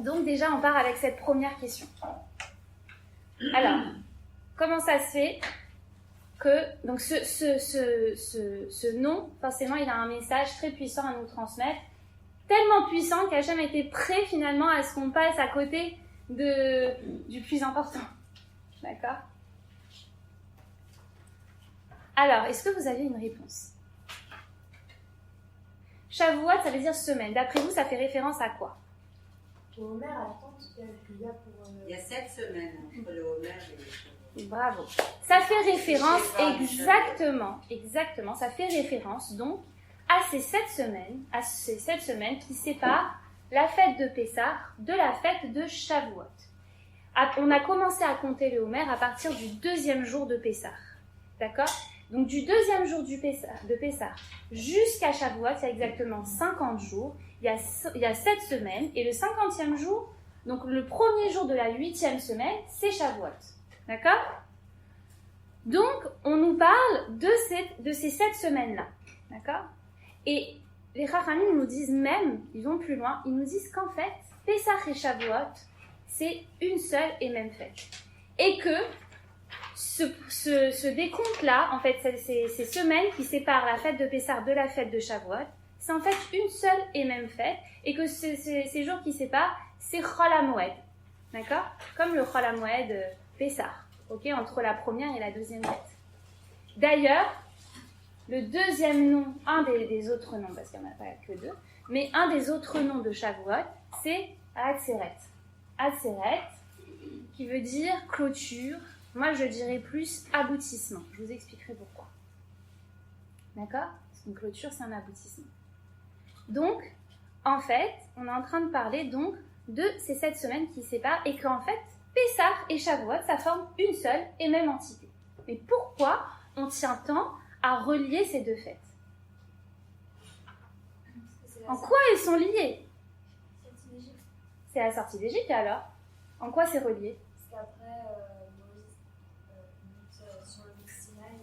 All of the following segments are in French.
Donc déjà, on part avec cette première question. Alors, comment ça se fait que donc ce nom, forcément, il a un message très puissant à nous transmettre, tellement puissant qu'Hachem était prêt finalement à ce qu'on passe à côté du plus important. D'accord? Alors, est-ce que vous avez une réponse? Shavuot, ça veut dire semaine. D'après vous, ça fait référence à quoi? Au Homer, attends, qu'il y a pour... Il y a 7 semaines entre le Homer et le Shavuot. Bravo. Ça fait référence, exactement, ça fait référence donc à ces 7 semaines qui séparent la fête de Pessah de la fête de Shavuot. On a commencé à compter le Homer à partir du 2e jour de Pessah. D'accord? Donc du 2e jour de Pessah jusqu'à Shavuot, il y a exactement 50 jours, il y a 7 semaines, et le 50e jour, donc le premier jour de la 8e semaine, c'est Shavuot. D'accord? Donc, on nous parle de ces 7 semaines-là. D'accord? Et les Chachamim nous disent même, ils vont plus loin, ils nous disent qu'en fait, Pessah et Shavuot, c'est une seule et même fête. Et que ce décompte-là, en fait, ces semaines qui séparent la fête de Pessah de la fête de Shavuot, c'est en fait une seule et même fête, et que ces jours qui séparent, c'est Chol HaMoed. D'accord? Comme le Chol HaMoed Pessah, ok, entre la première et la deuxième fête. D'ailleurs, le deuxième nom, un des autres noms, parce qu'il n'y en a pas que deux, mais un des autres noms de Shavuot, c'est Atzeret. Atzeret, qui veut dire clôture. Moi, je dirais plus aboutissement. Je vous expliquerai pourquoi. D'accord? Parce qu'une clôture, c'est un aboutissement. Donc, en fait, on est en train de parler donc de ces 7 semaines qui séparent et qu'en fait, Pessah et Shavuot, ça forme une seule et même entité. Mais pourquoi on tient tant à relier ces deux fêtes? En quoi elles sont liées? C'est la sortie d'Égypte, et alors? En quoi c'est relié? Parce qu'après, Moïse, sur le Sinaï,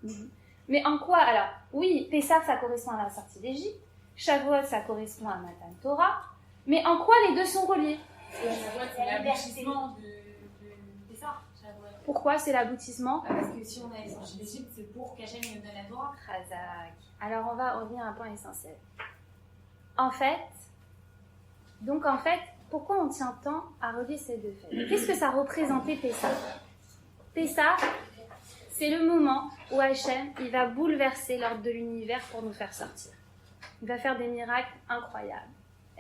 on est Mais en quoi? Alors, oui, Pessah, ça correspond à la sortie d'Égypte. Shavuot, ça correspond à Matan Torah. Mais en quoi les deux sont reliés? C'est l'aboutissement de Pessah. Pourquoi c'est l'aboutissement? Parce que si on est sorti d'Égypte, c'est pour qu'Hachem nous donne la Torah. Chazak. Alors, on va revenir à un point essentiel. En fait, pourquoi on tient tant à relier ces deux fêtes? Qu'est-ce que ça représentait Pessah? Pessah, c'est le moment où Hachem, il va bouleverser l'ordre de l'univers pour nous faire sortir. Il va faire des miracles incroyables.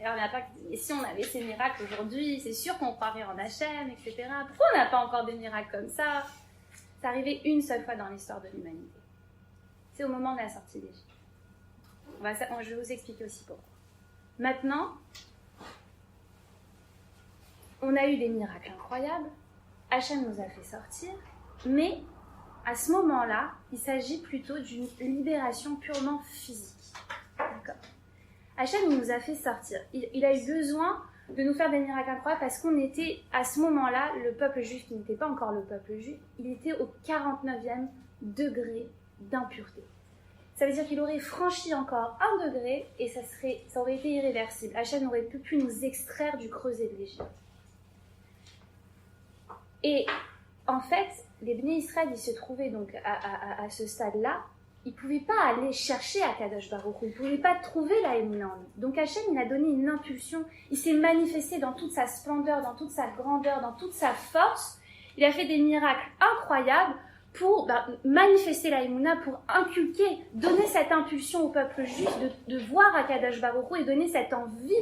Alors, il n'y en a pas qui disent, mais si on avait ces miracles aujourd'hui, c'est sûr qu'on croirait en Hachem, etc. Pourquoi on n'a pas encore des miracles comme ça? C'est arrivé une seule fois dans l'histoire de l'humanité. C'est au moment de la sortie d'Égypte. Je vais vous expliquer aussi pourquoi. Maintenant, on a eu des miracles incroyables. Hachem nous a fait sortir, mais à ce moment-là, il s'agit plutôt d'une libération purement physique. D'accord. Hachem, il nous a fait sortir. Il a eu besoin de nous faire des miracles incroyables parce qu'on était, à ce moment-là, le peuple juif qui n'était pas encore le peuple juif, il était au 49e degré d'impureté. Ça veut dire qu'il aurait franchi encore 1 degré et ça aurait été irréversible. Hachem n'aurait plus pu nous extraire du creuset de l'Égypte. Et en fait, les Bnei Israël, ils se trouvaient donc à ce stade-là, ils ne pouvaient pas aller chercher Akadosh Baruch Hu, ils ne pouvaient pas trouver la Emouna en lui. Donc Hachem, il a donné une impulsion, il s'est manifesté dans toute sa splendeur, dans toute sa grandeur, dans toute sa force. Il a fait des miracles incroyables pour manifester la Emouna, pour inculquer, donner cette impulsion au peuple juif de voir Akadosh Baruch Hu et donner cette envie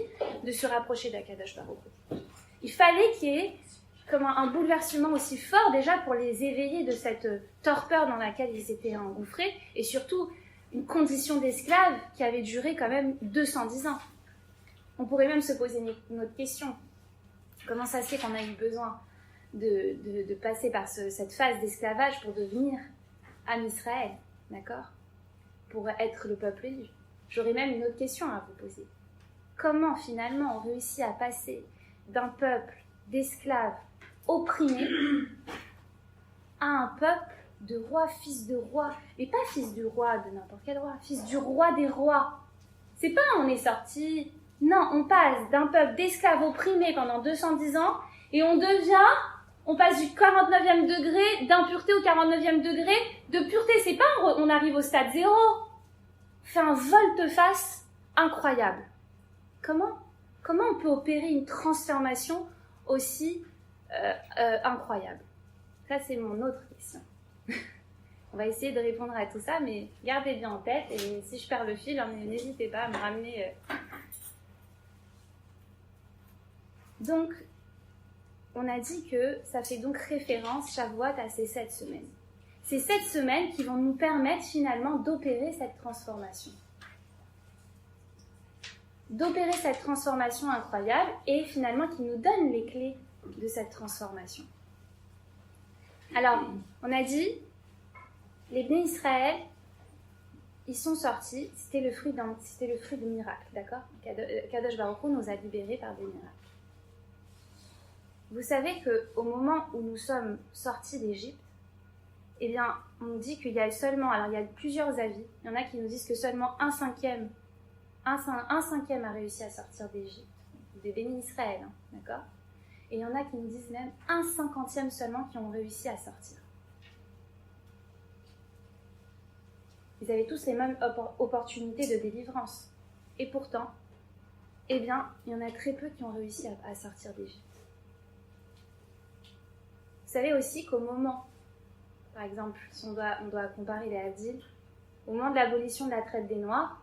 de se rapprocher d'Akadosh Baruch Hu. Il fallait qu'il y ait comme un bouleversement aussi fort déjà pour les éveiller de cette torpeur dans laquelle ils étaient engouffrés, et surtout une condition d'esclave qui avait duré quand même 210 ans. On pourrait même se poser une autre question. Comment ça se fait qu'on a eu besoin de passer par cette phase d'esclavage pour devenir Am Israël, d'accord? Pour être le peuple élu. J'aurais même une autre question à vous poser. Comment finalement on réussit à passer d'un peuple d'esclaves opprimé à un peuple de rois, fils de rois, mais pas fils du roi de n'importe quel roi, fils du roi des rois. C'est pas on est sorti Non, on passe d'un peuple d'esclaves opprimés pendant 210 ans et on passe du 49e degré d'impureté au 49e degré de pureté. C'est pas on arrive au stade 0. Fait un volte-face incroyable. Comment on peut opérer une transformation aussi incroyable? Ça, c'est mon autre question. On va essayer de répondre à tout ça, mais gardez bien en tête, et si je perds le fil, n'hésitez pas à me ramener. Donc, on a dit que ça fait donc référence, Shavuot, à ces 7 semaines. Ces 7 semaines qui vont nous permettre finalement d'opérer cette transformation. D'opérer cette transformation incroyable et finalement qui nous donne les clés de cette transformation. Alors, on a dit, les Bnei Israël, ils sont sortis, c'était le fruit de miracles, d'accord? Kadosh Baruch Hu nous a libérés par des miracles. Vous savez qu'au moment où nous sommes sortis d'Égypte, eh bien, on nous dit qu'il y a seulement, alors il y a plusieurs avis, il y en a qui nous disent que seulement un cinquième a réussi à sortir d'Égypte, des Béni Israël, hein, d'accord? Et il y en a qui nous disent même 1/50 seulement qui ont réussi à sortir. Ils avaient tous les mêmes opportunités de délivrance. Et pourtant, eh bien, il y en a très peu qui ont réussi à sortir d'Égypte. Vous savez aussi qu'au moment, par exemple, si on doit comparer les Havdil, au moment de l'abolition de la traite des Noirs,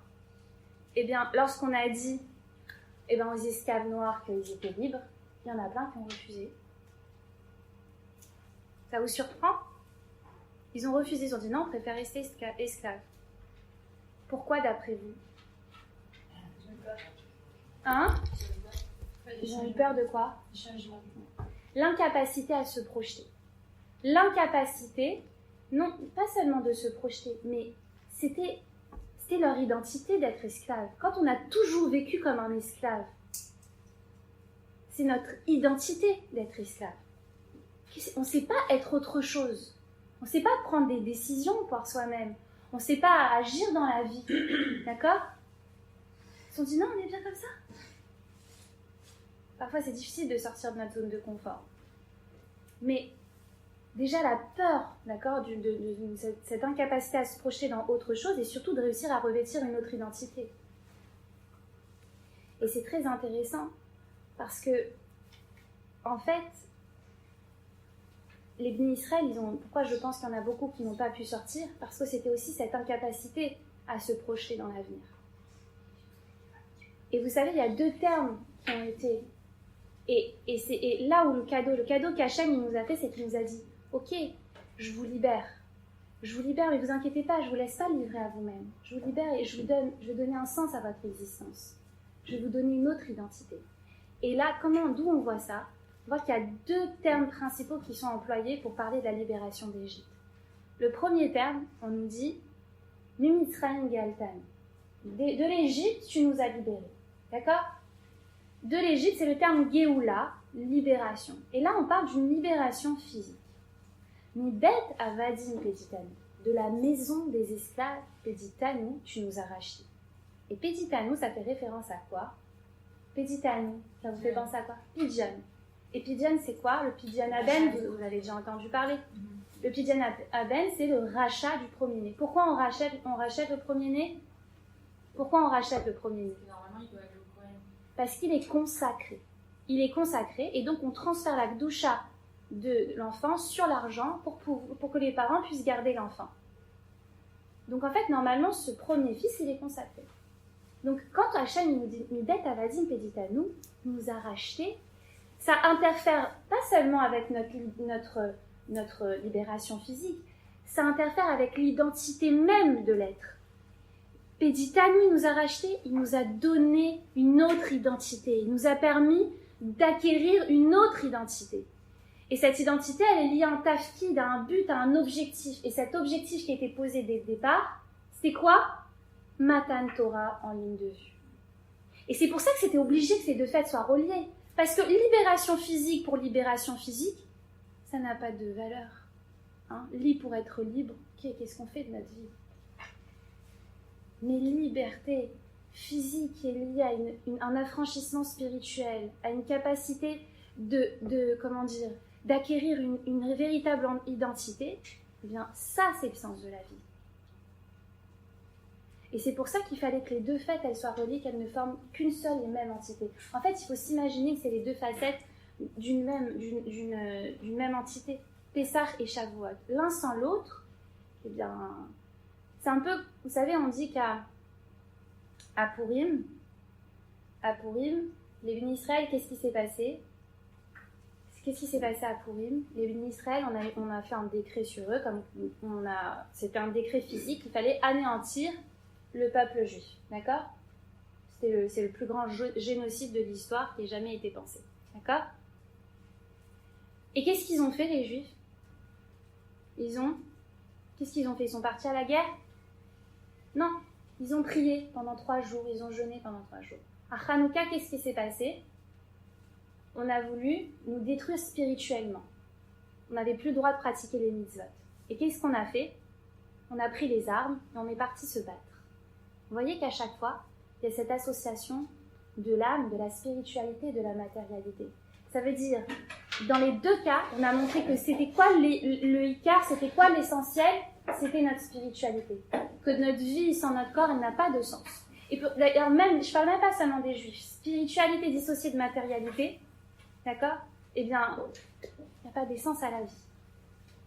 eh bien, lorsqu'on a dit aux esclaves noirs qu'ils étaient libres, il y en a plein qui ont refusé. Ça vous surprend? Ils ont refusé, ils ont dit non, on préfère rester esclaves. Pourquoi d'après vous? Hein? Ils ont eu peur de quoi? L'incapacité à se projeter. L'incapacité, non, pas seulement de se projeter, mais c'était leur identité d'être esclave. Quand on a toujours vécu comme un esclave, c'est notre identité d'être esclave. On ne sait pas être autre chose. On ne sait pas prendre des décisions par soi-même. On ne sait pas agir dans la vie. D'accord? Ils se sont dit non, on est bien comme ça. Parfois, c'est difficile de sortir de notre zone de confort. Mais déjà, la peur, d'accord, de cette incapacité à se projeter dans autre chose et surtout de réussir à revêtir une autre identité. Et c'est très intéressant parce que, en fait, les Bnei Israël, pourquoi je pense qu'il y en a beaucoup qui n'ont pas pu sortir? Parce que c'était aussi cette incapacité à se projeter dans l'avenir. Et vous savez, il y a 2 termes qui ont été... Et là où le cadeau qu'Hachem il nous a fait, c'est qu'il nous a dit « Ok, je vous libère, mais vous inquiétez pas, je ne vous laisse pas livrer à vous-même. Je vous libère et je vais donner un sens à votre existence. Je vais vous donner une autre identité. » Et là, d'où on voit ça? On voit qu'il y a 2 termes principaux qui sont employés pour parler de la libération d'Égypte. Le premier terme, on nous dit « Mimitzraim Galtan ». De l'Égypte, tu nous as libérés. D'accord? De l'Égypte, c'est le terme Géoula, libération. Et là, on parle d'une libération physique. Mi bet avadim peditanu, de la maison des esclaves, peditanu, tu nous as rachetés. Et peditanu, ça fait référence à quoi? Peditanu, ça vous fait penser à quoi? Pidjan. Et Pidjan, c'est quoi? Le Pidjan Aben, vous avez déjà entendu parler. Le Pidjan Aben, c'est le rachat du premier-né. Pourquoi on rachète le premier-né? Pourquoi on rachète le premier-né? Normalement, il doit aller au Kohen. Parce qu'il est consacré. Il est consacré et donc on transfère la Gdoucha de l'enfant sur l'argent pour que les parents puissent garder l'enfant. Donc en fait, normalement, ce premier fils, il est consacré. Donc quand Hachem nous dit « Midet avadim peditanu », nous a rachetés, ça interfère pas seulement avec notre libération physique, ça interfère avec l'identité même de l'être. Peditanu, il nous a rachetés, il nous a donné une autre identité, il nous a permis d'acquérir une autre identité. Et cette identité, elle est liée à un tafkid, à un but, à un objectif. Et cet objectif qui a été posé dès le départ, c'est quoi? Matan Torah en ligne de vue. Et c'est pour ça que c'était obligé que ces 2 fêtes soient reliées. Parce que libération physique pour libération physique, ça n'a pas de valeur. Hein? Pour être libre, qu'est-ce qu'on fait de notre vie? Mais liberté physique qui est liée à un affranchissement spirituel, à une capacité d'acquérir une véritable identité, eh bien ça c'est le sens de la vie. Et c'est pour ça qu'il fallait que les deux fêtes elles soient reliées, qu'elles ne forment qu'une seule et même entité. En fait, il faut s'imaginer que c'est les deux facettes d'une même entité, Pessah et Shavuot. L'un sans l'autre, eh bien, c'est un peu, vous savez, on dit qu'à Purim, les bénis Israël, qu'est-ce qui s'est passé? Qu'est-ce qui s'est passé à Purim? Les bénis Israël, on a fait un décret sur eux, c'était un décret physique, il fallait anéantir le peuple juif, d'accord? C'est le plus grand génocide de l'histoire qui ait jamais été pensé, d'accord? Et qu'est-ce qu'ils ont fait, les juifs? Qu'est-ce qu'ils ont fait? Ils sont partis à la guerre? Non, ils ont prié pendant 3 jours, ils ont jeûné pendant 3 jours. À Hanouka, qu'est-ce qui s'est passé? On a voulu nous détruire spirituellement. On n'avait plus le droit de pratiquer les mitzvot. Et qu'est-ce qu'on a fait? On a pris les armes et on est parti se battre. Vous voyez qu'à chaque fois, il y a cette association de l'âme, de la spiritualité et de la matérialité. Ça veut dire, dans les deux cas, on a montré que c'était quoi le Icar, c'était quoi l'essentiel? C'était notre spiritualité. Que notre vie sans notre corps, elle n'a pas de sens. Et d'ailleurs, même, je ne parle même pas seulement des juifs. Spiritualité dissociée de matérialité, d'accord? Eh bien, il n'y a pas d'essence à la vie.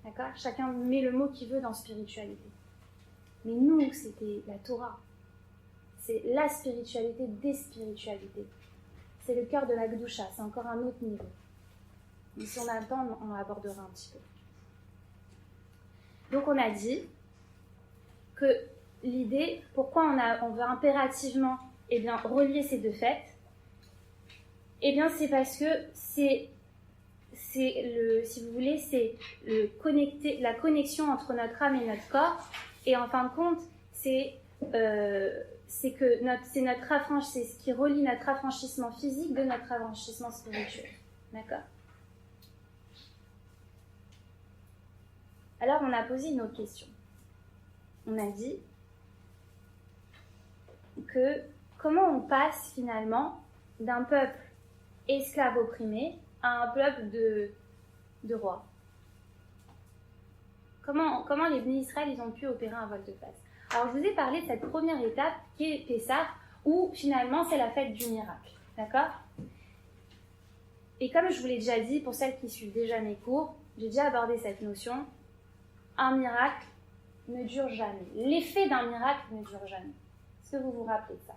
D'accord? Chacun met le mot qu'il veut dans spiritualité. Mais nous, c'était la Torah. C'est la spiritualité des spiritualités. C'est le cœur de la Gdusha, c'est encore un autre niveau. Mais si on a le temps, on abordera un petit peu. Donc on a dit que l'idée, pourquoi on veut impérativement relier ces deux fêtes, c'est parce que c'est la connexion entre notre âme et notre corps, et en fin de compte, c'est ce qui relie notre affranchissement physique de notre affranchissement spirituel. D'accord? Alors, on a posé une autre question. On a dit que comment on passe finalement d'un peuple esclave opprimé à un peuple de rois. Comment les bénis Israël ils ont pu opérer un volte-face? Alors, je vous ai parlé de cette première étape qui est Pessah, où finalement c'est la fête du miracle. D'accord? Et comme je vous l'ai déjà dit, pour celles qui suivent déjà mes cours, j'ai déjà abordé cette notion. Un miracle ne dure jamais. L'effet d'un miracle ne dure jamais. Est-ce que vous vous rappelez de ça?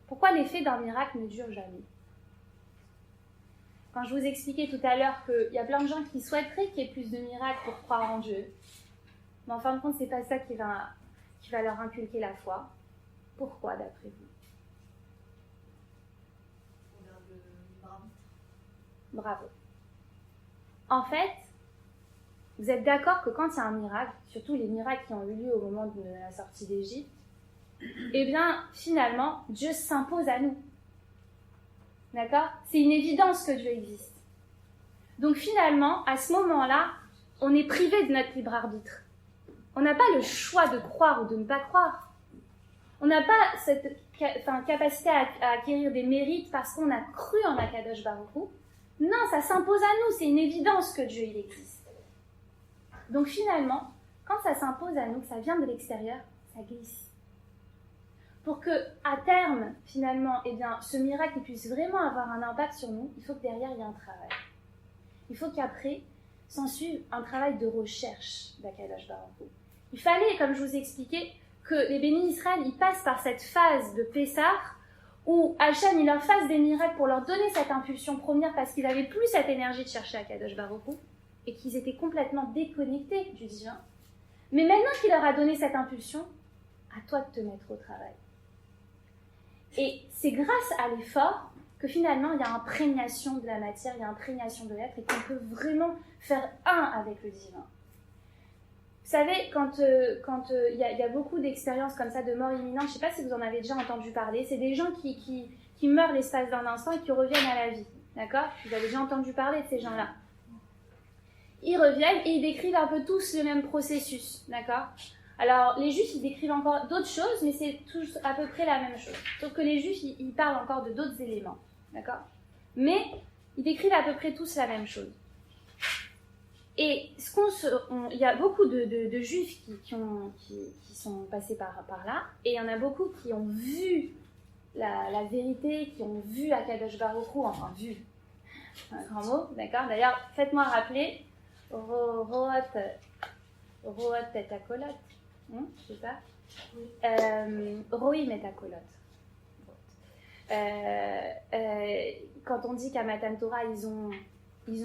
Pourquoi l'effet d'un miracle ne dure jamais? Quand je vous expliquais tout à l'heure qu'il y a plein de gens qui souhaiteraient qu'il y ait plus de miracles pour croire en Dieu, mais en fin de compte, c'est pas ça qui va leur inculquer la foi. Pourquoi, d'après vous? Bravo. En fait, vous êtes d'accord que quand il y a un miracle, surtout les miracles qui ont eu lieu au moment de la sortie d'Égypte, eh bien, finalement, Dieu s'impose à nous. D'accord? C'est une évidence que Dieu existe. Donc finalement, à ce moment-là, on est privé de notre libre arbitre. On n'a pas le choix de croire ou de ne pas croire. On n'a pas cette capacité à acquérir des mérites parce qu'on a cru en Akadosh Baruch Hu. Non, ça s'impose à nous, c'est une évidence que Dieu il existe. Donc finalement, quand ça s'impose à nous, que ça vient de l'extérieur, ça glisse. Pour que, à terme, finalement, ce miracle puisse vraiment avoir un impact sur nous, il faut que derrière, il y ait un travail. Il faut qu'après, s'ensuive un travail de recherche d'Akadosh Baruch Hu. Il fallait, comme je vous ai expliqué, que les bénis Israël, ils passent par cette phase de Pessah, où Hachem, il leur fasse des miracles pour leur donner cette impulsion première, parce qu'ils n'avaient plus cette énergie de chercher Akadosh Baruch Hu, et qu'ils étaient complètement déconnectés du divin. Mais maintenant qu'il leur a donné cette impulsion, à toi de te mettre au travail. Et c'est grâce à l'effort que finalement il y a imprégnation de la matière, il y a imprégnation de l'être et qu'on peut vraiment faire un avec le divin. Vous savez, quand il y a beaucoup d'expériences comme ça de mort imminente, je ne sais pas si vous en avez déjà entendu parler, c'est des gens qui meurent l'espace d'un instant et qui reviennent à la vie. D'accord? Vous avez déjà entendu parler de ces gens-là. Ils reviennent et ils décrivent un peu tous le même processus. D'accord? Alors, les Juifs, ils décrivent encore d'autres choses, mais c'est tous à peu près la même chose. Sauf que les Juifs, ils parlent encore de d'autres éléments, d'accord? Mais ils décrivent à peu près tous la même chose. Et il y a beaucoup de Juifs qui sont passés par là, et il y en a beaucoup qui ont vu la vérité, qui ont vu Akadosh Baruch Hu, enfin vu, un grand mot, d'accord? D'ailleurs, faites-moi rappeler Root et Akolot, c'est ça? Roim et Akolot. Quand on dit qu'à Matan Torah, ils ont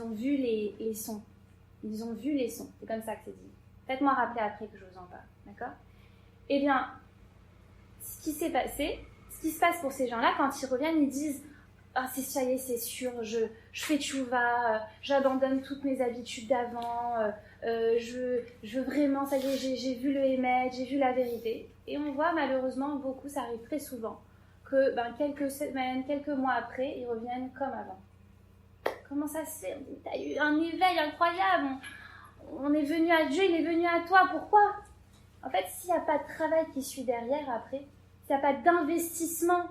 vu les sons. Ils ont vu les sons. C'est comme ça que c'est dit. Faites-moi rappeler après que je vous en parle. D'accord? Eh bien, ce qui s'est passé, ce qui se passe pour ces gens-là, quand ils reviennent, ils disent « Ah, ça y est, c'est sûr, je fais tchouva, j'abandonne toutes mes habitudes d'avant, je veux vraiment, ça y est, j'ai vu le Hémet, j'ai vu la vérité. » Et on voit malheureusement beaucoup, ça arrive très souvent, que quelques semaines, quelques mois après, ils reviennent comme avant. Comment ça se fait? T'as eu un éveil incroyable, on est venu à Dieu, il est venu à toi, pourquoi? En fait, s'il n'y a pas de travail qui suit derrière après, s'il n'y a pas d'investissement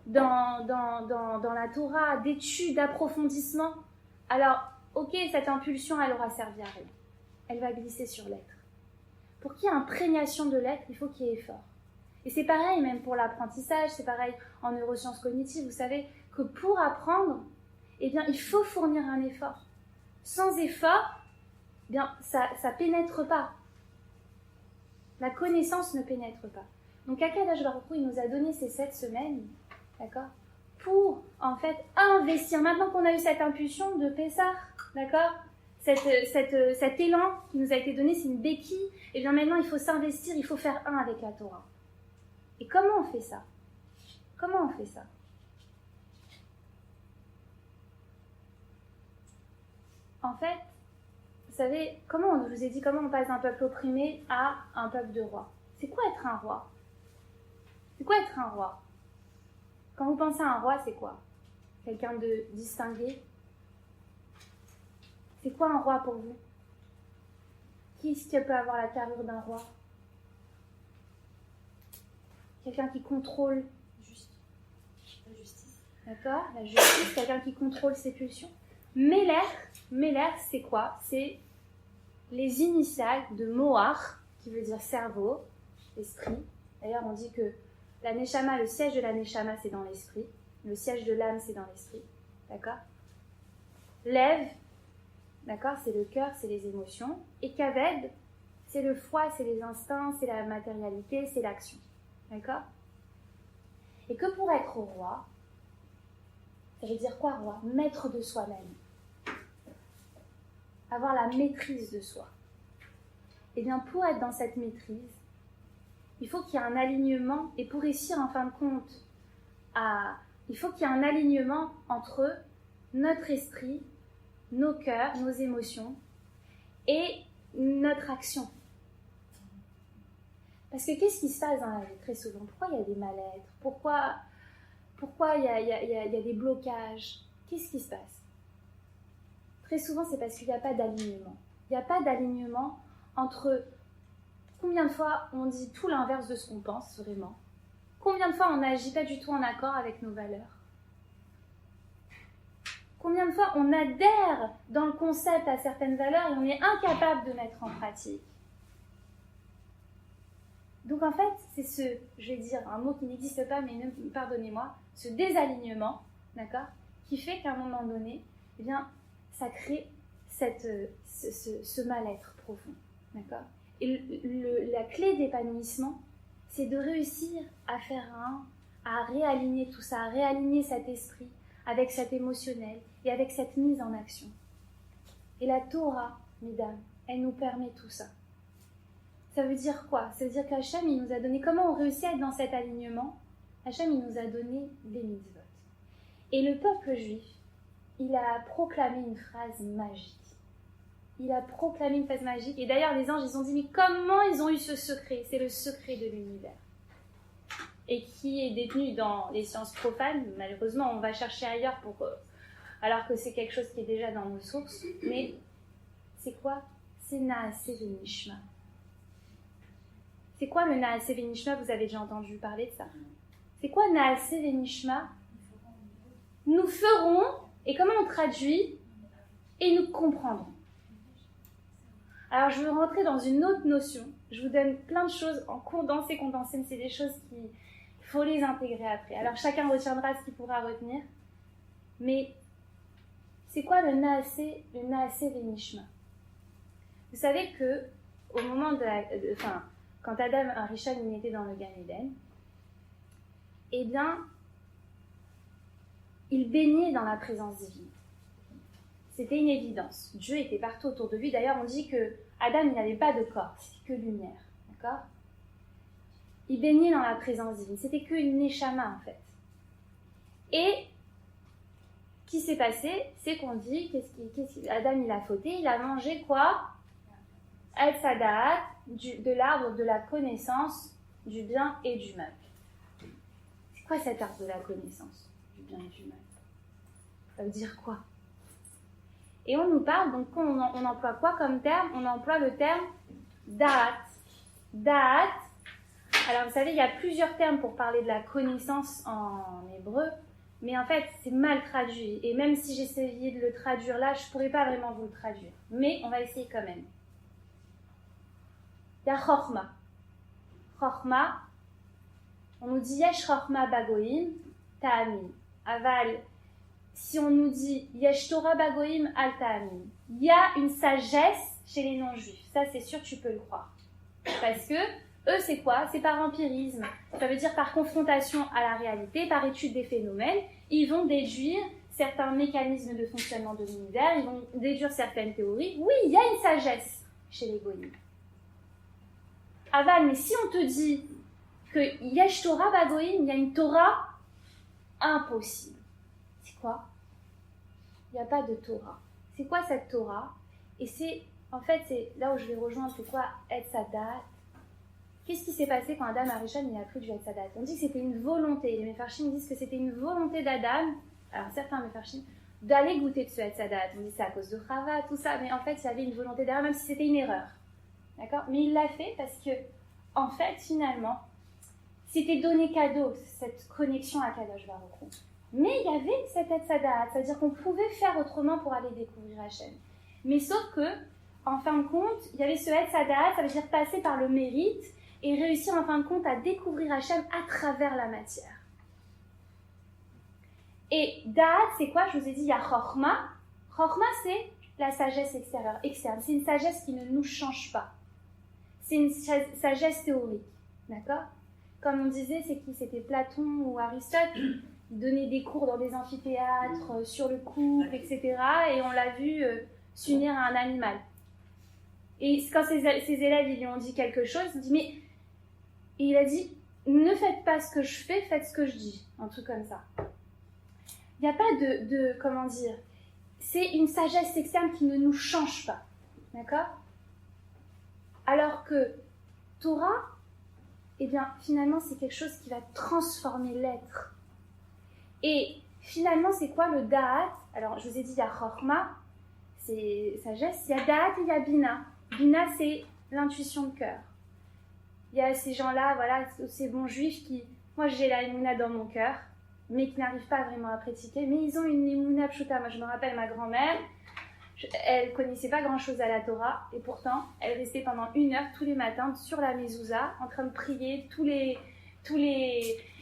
dans la Torah, d'études, d'approfondissement, alors, ok, cette impulsion, elle aura servi à rien. Elle va glisser sur l'être. Pour qu'il y ait imprégnation de l'être, il faut qu'il y ait effort. Et c'est pareil même pour l'apprentissage, c'est pareil en neurosciences cognitives. Vous savez que pour apprendre, eh bien, il faut fournir un effort. Sans effort, eh bien, ça pénètre pas. La connaissance ne pénètre pas. Donc, Akadosh Baruch Hu, il nous a donné ces 7 semaines, d'accord, pour, en fait, investir. Maintenant qu'on a eu cette impulsion de Pessah, d'accord, cet élan qui nous a été donné, c'est une béquille, et bien maintenant, il faut s'investir, il faut faire un avec la Torah. Et comment on fait ça? Comment on fait ça? En fait, vous savez, je vous ai dit comment on passe d'un peuple opprimé à un peuple de rois. C'est quoi être un roi? C'est quoi être un roi? Quand vous pensez à un roi, c'est quoi? Quelqu'un de distingué? C'est quoi un roi pour vous? Qui est-ce qui peut avoir la carrure d'un roi? Quelqu'un qui contrôle la justice. D'accord? La justice, quelqu'un qui contrôle ses pulsions. Meler, c'est quoi? C'est les initiales de Moar, qui veut dire cerveau, esprit. D'ailleurs, on dit que la Neshama, le siège de la Neshama, c'est dans l'esprit. Le siège de l'âme, c'est dans l'esprit. D'accord? Lev, d'accord, c'est le cœur, c'est les émotions. Et Kaved, c'est le foie, c'est les instincts, c'est la matérialité, c'est l'action. D'accord? Et que pour être roi, ça veut dire quoi, roi? Maître de soi-même. Avoir la maîtrise de soi. Et bien, pour être dans cette maîtrise, il faut qu'il y ait un alignement, et pour réussir en fin de compte, il faut qu'il y ait un alignement entre notre esprit, nos cœurs, nos émotions, et notre action. Parce que qu'est-ce qui se passe dans la vie très souvent? Pourquoi il y a des mal-être? Pourquoi il y a des blocages? Qu'est-ce qui se passe? Très souvent, c'est parce qu'il n'y a pas d'alignement. Il n'y a pas d'alignement entre combien de fois on dit tout l'inverse de ce qu'on pense vraiment, combien de fois on n'agit pas du tout en accord avec nos valeurs, combien de fois on adhère dans le concept à certaines valeurs et on est incapable de mettre en pratique. Donc en fait, c'est je vais dire un mot qui n'existe pas, mais pardonnez-moi, ce désalignement, d'accord, qui fait qu'à un moment donné, eh bien, ça crée ce mal-être profond, d'accord. Et la clé d'épanouissement, c'est de réussir à faire à réaligner tout ça, à réaligner cet esprit avec cet émotionnel et avec cette mise en action. Et la Torah, mesdames, elle nous permet tout ça. Ça veut dire quoi? Ça veut dire qu'Hachem, il nous a donné, comment on réussit à être dans cet alignement? Hachem, il nous a donné les mitzvot. Et le peuple juif, il a proclamé une phrase magique. Il a proclamé une phrase magique. Et d'ailleurs, les anges, ils ont dit, mais comment ils ont eu ce secret? C'est le secret de l'univers. Et qui est détenu dans les sciences profanes. Malheureusement, on va chercher ailleurs alors que c'est quelque chose qui est déjà dans nos sources. Mais c'est quoi? C'est Naaseh Venishma. C'est quoi le Naaseh Venishma? Vous avez déjà entendu parler de ça. C'est quoi Naaseh Venishma? Nous ferons, et comment on traduit? Et nous comprendrons. Alors je veux rentrer dans une autre notion. Je vous donne plein de choses en condensé, mais c'est des choses qu'il faut les intégrer après. Alors chacun retiendra ce qu'il pourra retenir. Mais c'est quoi le Naaseh Venishma? Vous savez que au moment quand Adam Arishon était dans le Gan Eden, eh bien, il baignait dans la présence divine. C'était une évidence. Dieu était partout autour de lui. D'ailleurs, on dit que Adam, il n'avait pas de corps, c'était que lumière. D'accord? Il baignait dans la présence divine. C'était qu'une neshama, en fait. Et ce qui s'est passé, c'est qu'on dit, Adam, il a fauté, il a mangé quoi? Al-Sadat, de l'arbre de la connaissance du bien et du mal. C'est quoi cet arbre de la connaissance du bien et du mal? Ça veut dire quoi? Et on nous parle, donc on emploie quoi comme terme? On emploie le terme da'at. Da'at, alors vous savez, il y a plusieurs termes pour parler de la connaissance en hébreu, mais en fait, c'est mal traduit. Et même si j'essayais de le traduire là, je ne pourrais pas vraiment vous le traduire. Mais on va essayer quand même. Il y a Chochma. Chochma, on nous dit Yesh Chochma Bagoim, Ta'amin. Aval, si on nous dit Yesh Torah Bagoim, Al Ta'amin. Il y a une sagesse chez les non-juifs. Ça, c'est sûr, tu peux le croire. Parce que, eux, c'est quoi? C'est par empirisme. Ça veut dire par confrontation à la réalité, par étude des phénomènes. Ils vont déduire certains mécanismes de fonctionnement de l'univers, ils vont déduire certaines théories. Oui, il y a une sagesse chez les goïms. Aval, mais si on te dit que Yesh Torah Bagoïm, il y a une Torah impossible. C'est quoi? Il n'y a pas de Torah. C'est quoi cette Torah? Et c'est, en fait, c'est là où je vais rejoindre, c'est quoi Etz Hadat? Qu'est-ce qui s'est passé quand Adam Arishon il a pris du Etz Hadat? On dit que c'était une volonté. Les Mefarshim disent que c'était une volonté d'Adam, alors certains Mefarshim, d'aller goûter de ce Etz Hadat. On dit c'est à cause de Chava, tout ça, mais en fait, il y avait une volonté derrière, même si c'était une erreur. D'accord? Mais il l'a fait parce que, en fait, finalement, c'était donné cadeau, cette connexion à Kadosh Baruch Hu. Mais il y avait cette Etz Hadat, c'est-à-dire qu'on pouvait faire autrement pour aller découvrir Hachem. Mais sauf que, en fin de compte, il y avait ce Etz Hadat, ça veut dire passer par le mérite et réussir en fin de compte à découvrir Hachem à travers la matière. Et Da'at, c'est quoi? Je vous ai dit, il y a Chochma. Chochma, c'est la sagesse extérieure, externe. C'est une sagesse qui ne nous change pas. C'est une sagesse théorique, d'accord? Comme on disait, c'est qui? C'était Platon ou Aristote. Ils donnaient des cours dans des amphithéâtres sur le couple, etc. Et on l'a vu s'unir à un animal. Et quand ses élèves ils lui ont dit quelque chose, il dit mais... Et il a dit, ne faites pas ce que je fais, faites ce que je dis. Un truc comme ça. Il n'y a pas de comment dire, c'est une sagesse externe qui ne nous change pas. D'accord? Alors que Torah, eh bien, finalement, c'est quelque chose qui va transformer l'être. Et finalement, c'est quoi le Da'at? Alors, je vous ai dit, il y a Chochma, c'est sagesse. Il y a Da'at et il y a Bina. Bina, c'est l'intuition de cœur. Il y a ces gens-là, voilà, ces bons juifs qui... Moi, j'ai la Emouna dans mon cœur, mais qui n'arrivent pas vraiment à pratiquer. Mais ils ont une Emouna Pshuta. Moi, je me rappelle ma grand-mère, elle connaissait pas grand-chose à la Torah, et pourtant, elle restait pendant 1 heure tous les matins sur la mezouza, en train de prier tous les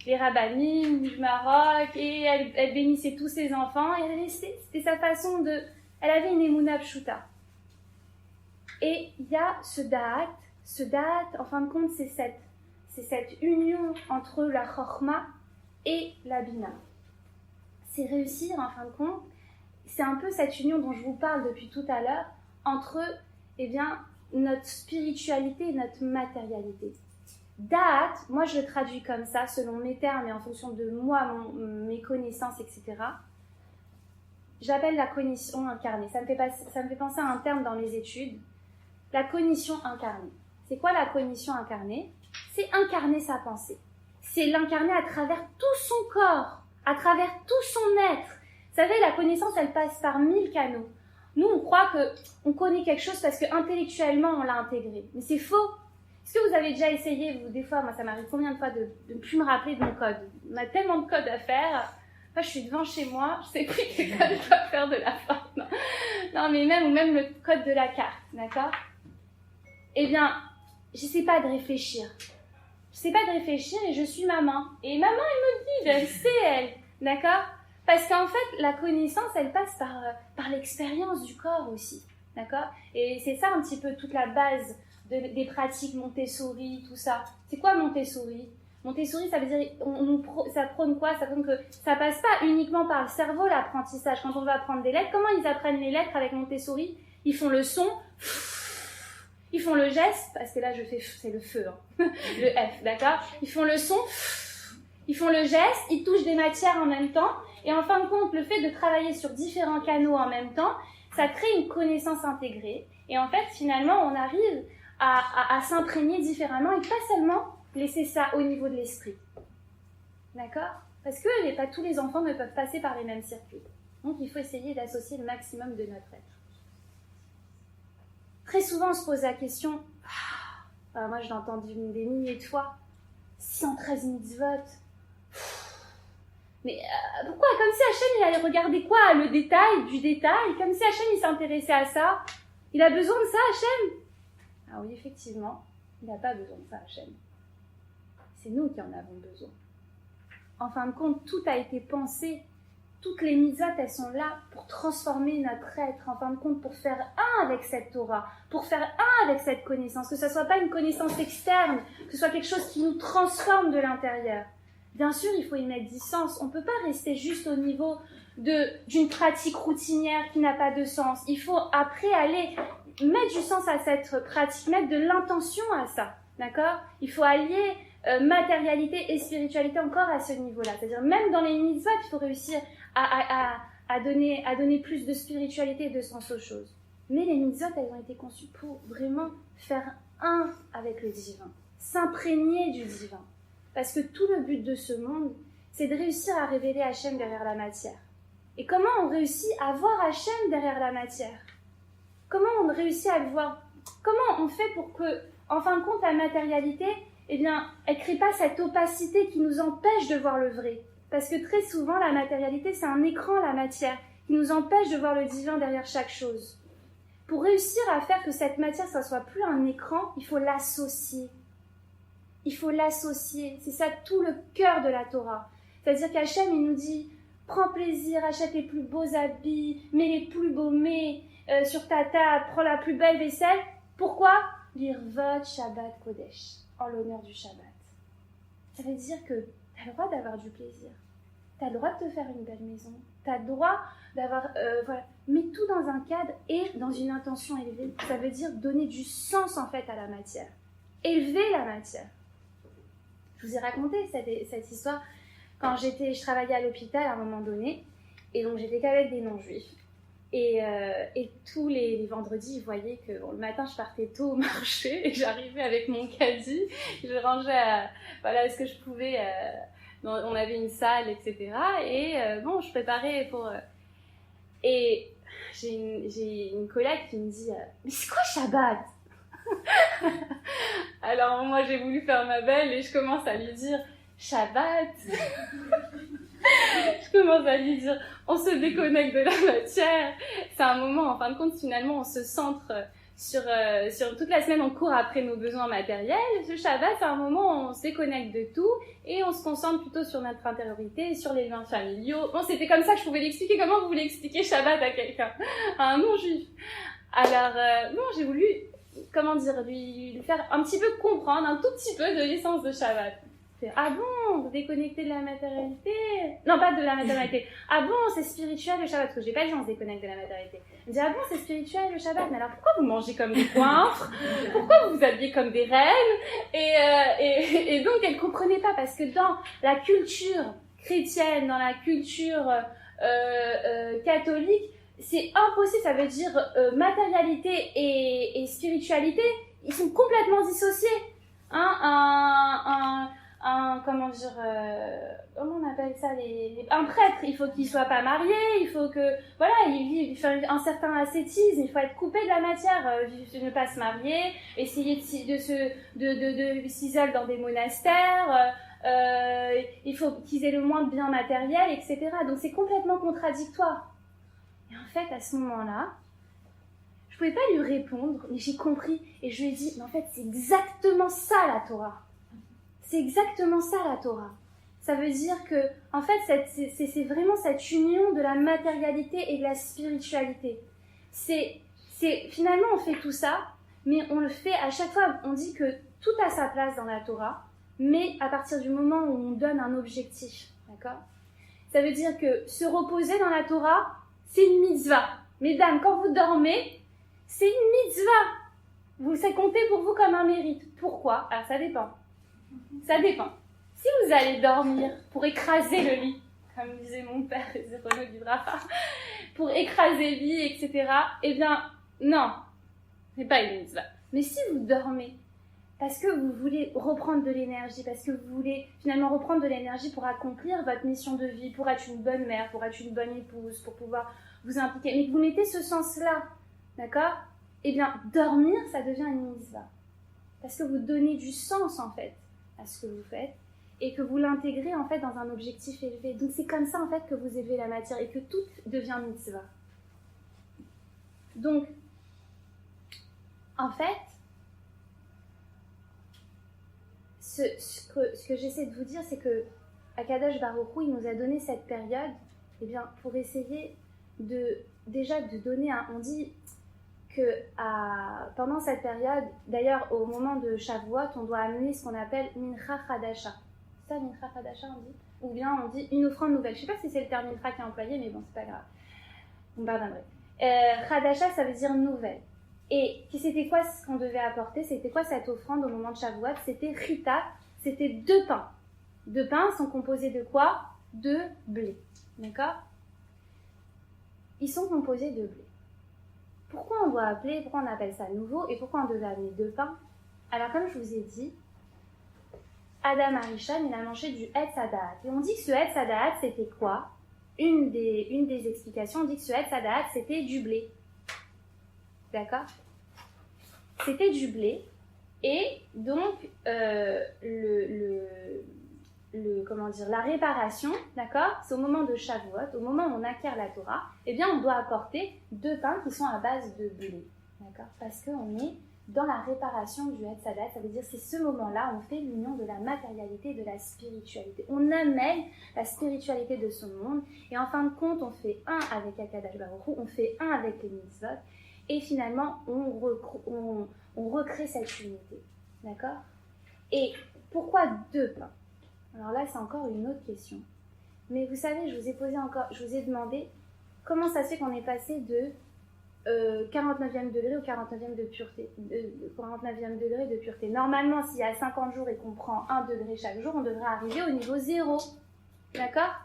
rabbinim du Maroc, et elle bénissait tous ses enfants, et elle restait, c'était sa façon de... Elle avait une Emouna Pshuta. Et il y a ce da'at, en fin de compte, c'est cette union entre la Chochma et la Bina. C'est réussir, en fin de compte, c'est un peu cette union dont je vous parle depuis tout à l'heure, entre, eh bien, notre spiritualité et notre matérialité. Da'at, moi je le traduis comme ça, selon mes termes et en fonction de moi, mes connaissances, etc. J'appelle la cognition incarnée. Ça me fait penser à un terme dans mes études. La cognition incarnée. C'est quoi la cognition incarnée? C'est incarner sa pensée. C'est l'incarner à travers tout son corps, à travers tout son être. Vous savez, la connaissance, elle passe par 1000 canaux. Nous, on croit qu'on connaît quelque chose parce qu'intellectuellement, on l'a intégré. Mais c'est faux. Est-ce que vous avez déjà essayé, vous, des fois, moi ça m'arrive combien de fois de ne plus me rappeler de mon code? On a tellement de codes à faire. Moi, je suis devant chez moi, je sais plus quel code je dois faire de la fin. Non, mais même le code de la carte, d'accord? Eh bien, j'essaie pas de réfléchir. Je sais pas de réfléchir et je suis maman. Et maman, elle me guide, elle sait, elle, d'accord? Parce qu'en fait, la connaissance, elle passe par l'expérience du corps aussi, d'accord? Et c'est ça un petit peu toute la base des pratiques Montessori, tout ça. C'est quoi Montessori? Montessori, ça veut dire, ça prône quoi? Ça prône que ça passe pas uniquement par le cerveau, l'apprentissage. Quand on veut apprendre des lettres, comment ils apprennent les lettres avec Montessori? Ils font le son, ils font le geste, parce que là, c'est le feu, hein. Le F, d'accord? Ils font le son, ils font le geste, ils touchent des matières en même temps, et en fin de compte, le fait de travailler sur différents canaux en même temps, ça crée une connaissance intégrée, et en fait, finalement, on arrive à s'imprégner différemment, et pas seulement laisser ça au niveau de l'esprit. D'accord? Parce que pas tous les enfants ne peuvent passer par les mêmes circuits. Donc, il faut essayer d'associer le maximum de notre être. Très souvent, on se pose la question, moi je l'ai entendu des milliers de fois, 613 mitzvot. Mais pourquoi? Comme si Hachem, il allait regarder quoi? Le détail du détail? Comme si Hachem, il s'intéressait à ça? Il a besoin de ça, Hachem? Ah oui, effectivement, il n'a pas besoin de ça, Hachem. C'est nous qui en avons besoin. En fin de compte, tout a été pensé. Toutes les mitzvot, elles sont là pour transformer notre être, en fin de compte, pour faire un avec cette Torah, pour faire un avec cette connaissance, que ce ne soit pas une connaissance externe, que ce soit quelque chose qui nous transforme de l'intérieur. Bien sûr, il faut y mettre du sens. On ne peut pas rester juste au niveau d'une pratique routinière qui n'a pas de sens. Il faut après aller mettre du sens à cette pratique, mettre de l'intention à ça, d'accord? Il faut allier matérialité et spiritualité encore à ce niveau-là. C'est-à-dire, même dans les mitzvot, il faut réussir à donner plus de spiritualité et de sens aux choses. Mais les mitzvot, elles ont été conçues pour vraiment faire un avec le divin, s'imprégner du divin. Parce que tout le but de ce monde, c'est de réussir à révéler Hachem derrière la matière. Et comment on réussit à voir Hachem derrière la matière? Comment on réussit à le voir? Comment on fait pour que, en fin de compte, la matérialité, eh bien, elle ne crée pas cette opacité qui nous empêche de voir le vrai? Parce que très souvent, la matérialité, c'est un écran, la matière, qui nous empêche de voir le divin derrière chaque chose. Pour réussir à faire que cette matière, ça ne soit plus un écran, il faut l'associer. Il faut l'associer. C'est ça tout le cœur de la Torah. C'est-à-dire qu'Hachem, il nous dit, prends plaisir, achète les plus beaux habits, mets les plus beaux mets sur ta table, prends la plus belle vaisselle. Pourquoi? L'Irvot Shabbat Kodesh, en l'honneur du Shabbat. Ça veut dire que tu as le droit d'avoir du plaisir. Tu as le droit de te faire une belle maison. Tu as le droit d'avoir... voilà. Mais tout dans un cadre et dans une intention élevée. Ça veut dire donner du sens, en fait, à la matière. Élever la matière. Je vous ai raconté cette histoire quand je travaillais à l'hôpital à un moment donné. Et donc, j'étais qu'avec des non-juifs. Et tous les vendredis, ils voyaient que le matin, je partais tôt au marché et j'arrivais avec mon caddie. Je rangeais ce que je pouvais. On avait une salle, etc. Et je préparais pour... et j'ai une collègue qui me dit « Mais c'est quoi Shabbat ?» Alors moi, j'ai voulu faire ma belle et je commence à lui dire « Shabbat !» Je commence à lui dire, on se déconnecte de la matière. C'est un moment, en fin de compte, finalement, on se centre sur toute la semaine, on court après nos besoins matériels. Ce Shabbat, c'est un moment où on se déconnecte de tout et on se concentre plutôt sur notre intériorité, sur les liens familiaux. Bon, c'était comme ça que je pouvais l'expliquer. Comment vous voulez expliquer Shabbat à quelqu'un, à un non-juif? Alors, j'ai voulu, lui faire un petit peu comprendre, un tout petit peu de l'essence de Shabbat. Ah bon, vous déconnectez de la matérialité? Non, pas de la matérialité. Ah bon, c'est spirituel le Shabbat? Parce que j'ai pas dit on se déconnecte de la matérialité. Elle me dit, ah bon, c'est spirituel le Shabbat? Mais alors pourquoi vous mangez comme des coinfres? Pourquoi vous vous habillez comme des reines? Et donc elle comprenait pas, parce que dans la culture chrétienne, dans la culture catholique, c'est impossible. Ça veut dire matérialité et spiritualité, ils sont complètement dissociés. comment on appelle ça, un prêtre, il faut qu'il soit pas marié, il faut que, voilà, il faut un certain ascétisme, il faut être coupé de la matière, ne pas se marier, essayer de s'isoler dans des monastères, il faut qu'ils aient le moins de biens matériels, etc. Donc c'est complètement contradictoire. Et en fait, à ce moment-là, je pouvais pas lui répondre, mais j'ai compris, et je lui ai dit, mais en fait, c'est exactement ça la Torah. C'est exactement ça la Torah. Ça veut dire que, en fait, c'est vraiment cette union de la matérialité et de la spiritualité. Finalement, on fait tout ça, mais on le fait à chaque fois. On dit que tout a sa place dans la Torah, mais à partir du moment où on donne un objectif. D'accord ? Ça veut dire que se reposer dans la Torah, c'est une mitzvah. Mesdames, quand vous dormez, c'est une mitzvah. Ça compte pour vous comme un mérite. Pourquoi ? Alors, ça dépend. Ça dépend. Si vous allez dormir pour écraser le lit, comme disait mon père, Renaud Dubrafa, pour écraser le lit, etc., eh bien, non, c'est pas une mitzvah. Mais si vous dormez parce que vous voulez reprendre de l'énergie, parce que vous voulez finalement reprendre de l'énergie pour accomplir votre mission de vie, pour être une bonne mère, pour être une bonne épouse, pour pouvoir vous impliquer, mais que vous mettez ce sens-là, d'accord ? Eh bien, dormir, ça devient une mitzvah. Parce que vous donnez du sens, en fait, à ce que vous faites, et que vous l'intégrez, en fait, dans un objectif élevé. Donc, c'est comme ça, en fait, que vous élevez la matière, et que tout devient mitzvah. Donc, en fait, ce que j'essaie de vous dire, c'est que Akadosh Baruch Hu, il nous a donné cette période, eh bien, pour essayer déjà de donner on dit que pendant cette période, d'ailleurs au moment de Shavuot, on doit amener ce qu'on appelle Mincha Chadasha. C'est ça, Mincha Chadasha, on dit ? Ou bien on dit une offrande nouvelle. Je ne sais pas si c'est le terme Mincha qui est employé, mais bon, c'est pas grave. On pardonnerait. Chadasha, ça veut dire nouvelle. Et c'était quoi ce qu'on devait apporter ? C'était quoi cette offrande au moment de Shavuot ? C'était Chita, c'était 2 pains. 2 pains sont composés de quoi ? De blé. D'accord ? Ils sont composés de blé. Pourquoi on appelle ça nouveau et pourquoi on devait amener 2 pains ? Alors comme je vous ai dit, Adam Arishon, il a mangé du Etz Hadaat. Et on dit que ce Etz Hadaat, c'était quoi ? Une des explications, on dit que ce Etz Hadaat, c'était du blé. D'accord ? C'était du blé. Et donc, la réparation, d'accord, c'est au moment de Shavuot, au moment où on acquiert la Torah, eh bien, on doit apporter 2 pains qui sont à base de blé, d'accord, parce qu'on est dans la réparation du Etz Hadaat, ça veut dire c'est ce moment-là, on fait l'union de la matérialité et de la spiritualité. On amène la spiritualité de ce monde, et en fin de compte, on fait un avec Akadosh Baruch Hu, on fait un avec les mitzvot, et finalement, on recrée cette unité, d'accord ? Et pourquoi 2 pains ? Alors là, c'est encore une autre question. Mais vous savez, je vous ai demandé comment ça se fait qu'on est passé de 49e degré au 49e de pureté. 49e degré de pureté. Normalement, s'il y a 50 jours et qu'on prend 1 degré chaque jour, on devrait arriver au niveau 0. D'accord ?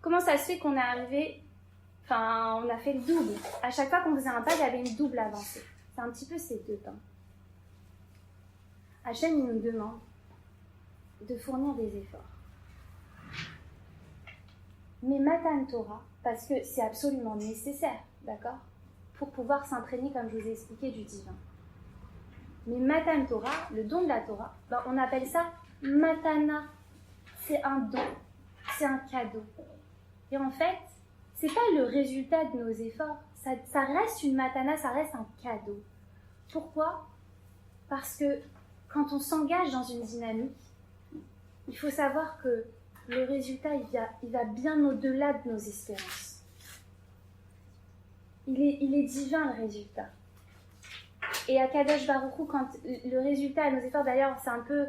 Comment ça se fait qu'on est arrivé... Enfin, on a fait le double. À chaque fois qu'on faisait un pas, il y avait une double avancée. C'est un petit peu ces 2 pains. Hachem, il nous demande de fournir des efforts. Mais Matan Torah, parce que c'est absolument nécessaire, d'accord, pour pouvoir s'imprégner, comme je vous ai expliqué, du divin. Mais Matan Torah, le don de la Torah, on appelle ça Matana. C'est un don, c'est un cadeau. Et en fait, c'est pas le résultat de nos efforts, ça reste une Matana, ça reste un cadeau. Pourquoi ? Parce que quand on s'engage dans une dynamique, il faut savoir que le résultat, il va bien au-delà de nos espérances. Il est divin, le résultat. Et à Akadosh Baruch Hu, quand le résultat à nos efforts, d'ailleurs, c'est un peu